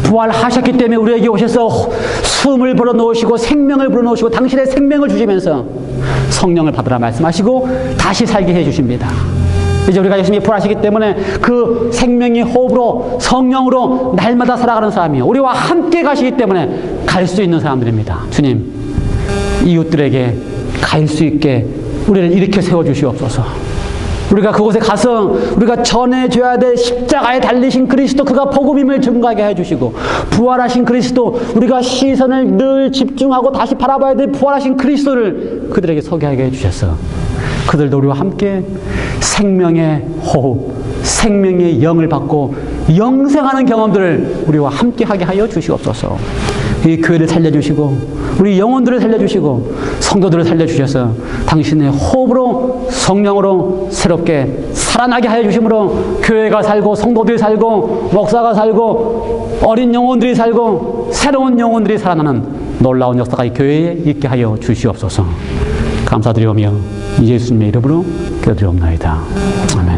부활하셨기 때문에 우리에게 오셔서 숨을 불어넣으시고 생명을 불어넣으시고 당신의 생명을 주시면서 성령을 받으라 말씀하시고 다시 살게 해주십니다. 이제 우리가 예수님이 부활하시기 때문에 그 생명의 호흡으로 성령으로 날마다 살아가는 사람이요, 우리와 함께 가시기 때문에 갈 수 있는 사람들입니다. 주님, 이웃들에게 갈 수 있게 우리를 일으켜 세워주시옵소서. 우리가 그곳에 가서 우리가 전해줘야 될 십자가에 달리신 그리스도, 그가 복음임을 증거하게 해주시고, 부활하신 그리스도, 우리가 시선을 늘 집중하고 다시 바라봐야 될 부활하신 그리스도를 그들에게 소개하게 해주셔서 그들도 우리와 함께 생명의 호흡, 생명의 영을 받고 영생하는 경험들을 우리와 함께 하게 하여 주시옵소서. 이 교회를 살려주시고 우리 영혼들을 살려주시고 성도들을 살려주셔서 당신의 호흡으로 성령으로 새롭게 살아나게 하여 주심으로 교회가 살고 성도들이 살고 목사가 살고 어린 영혼들이 살고 새로운 영혼들이 살아나는 놀라운 역사가 이 교회에 있게 하여 주시옵소서. 감사드리오며 예수님의 이름으로 기도드리옵나이다. 아멘.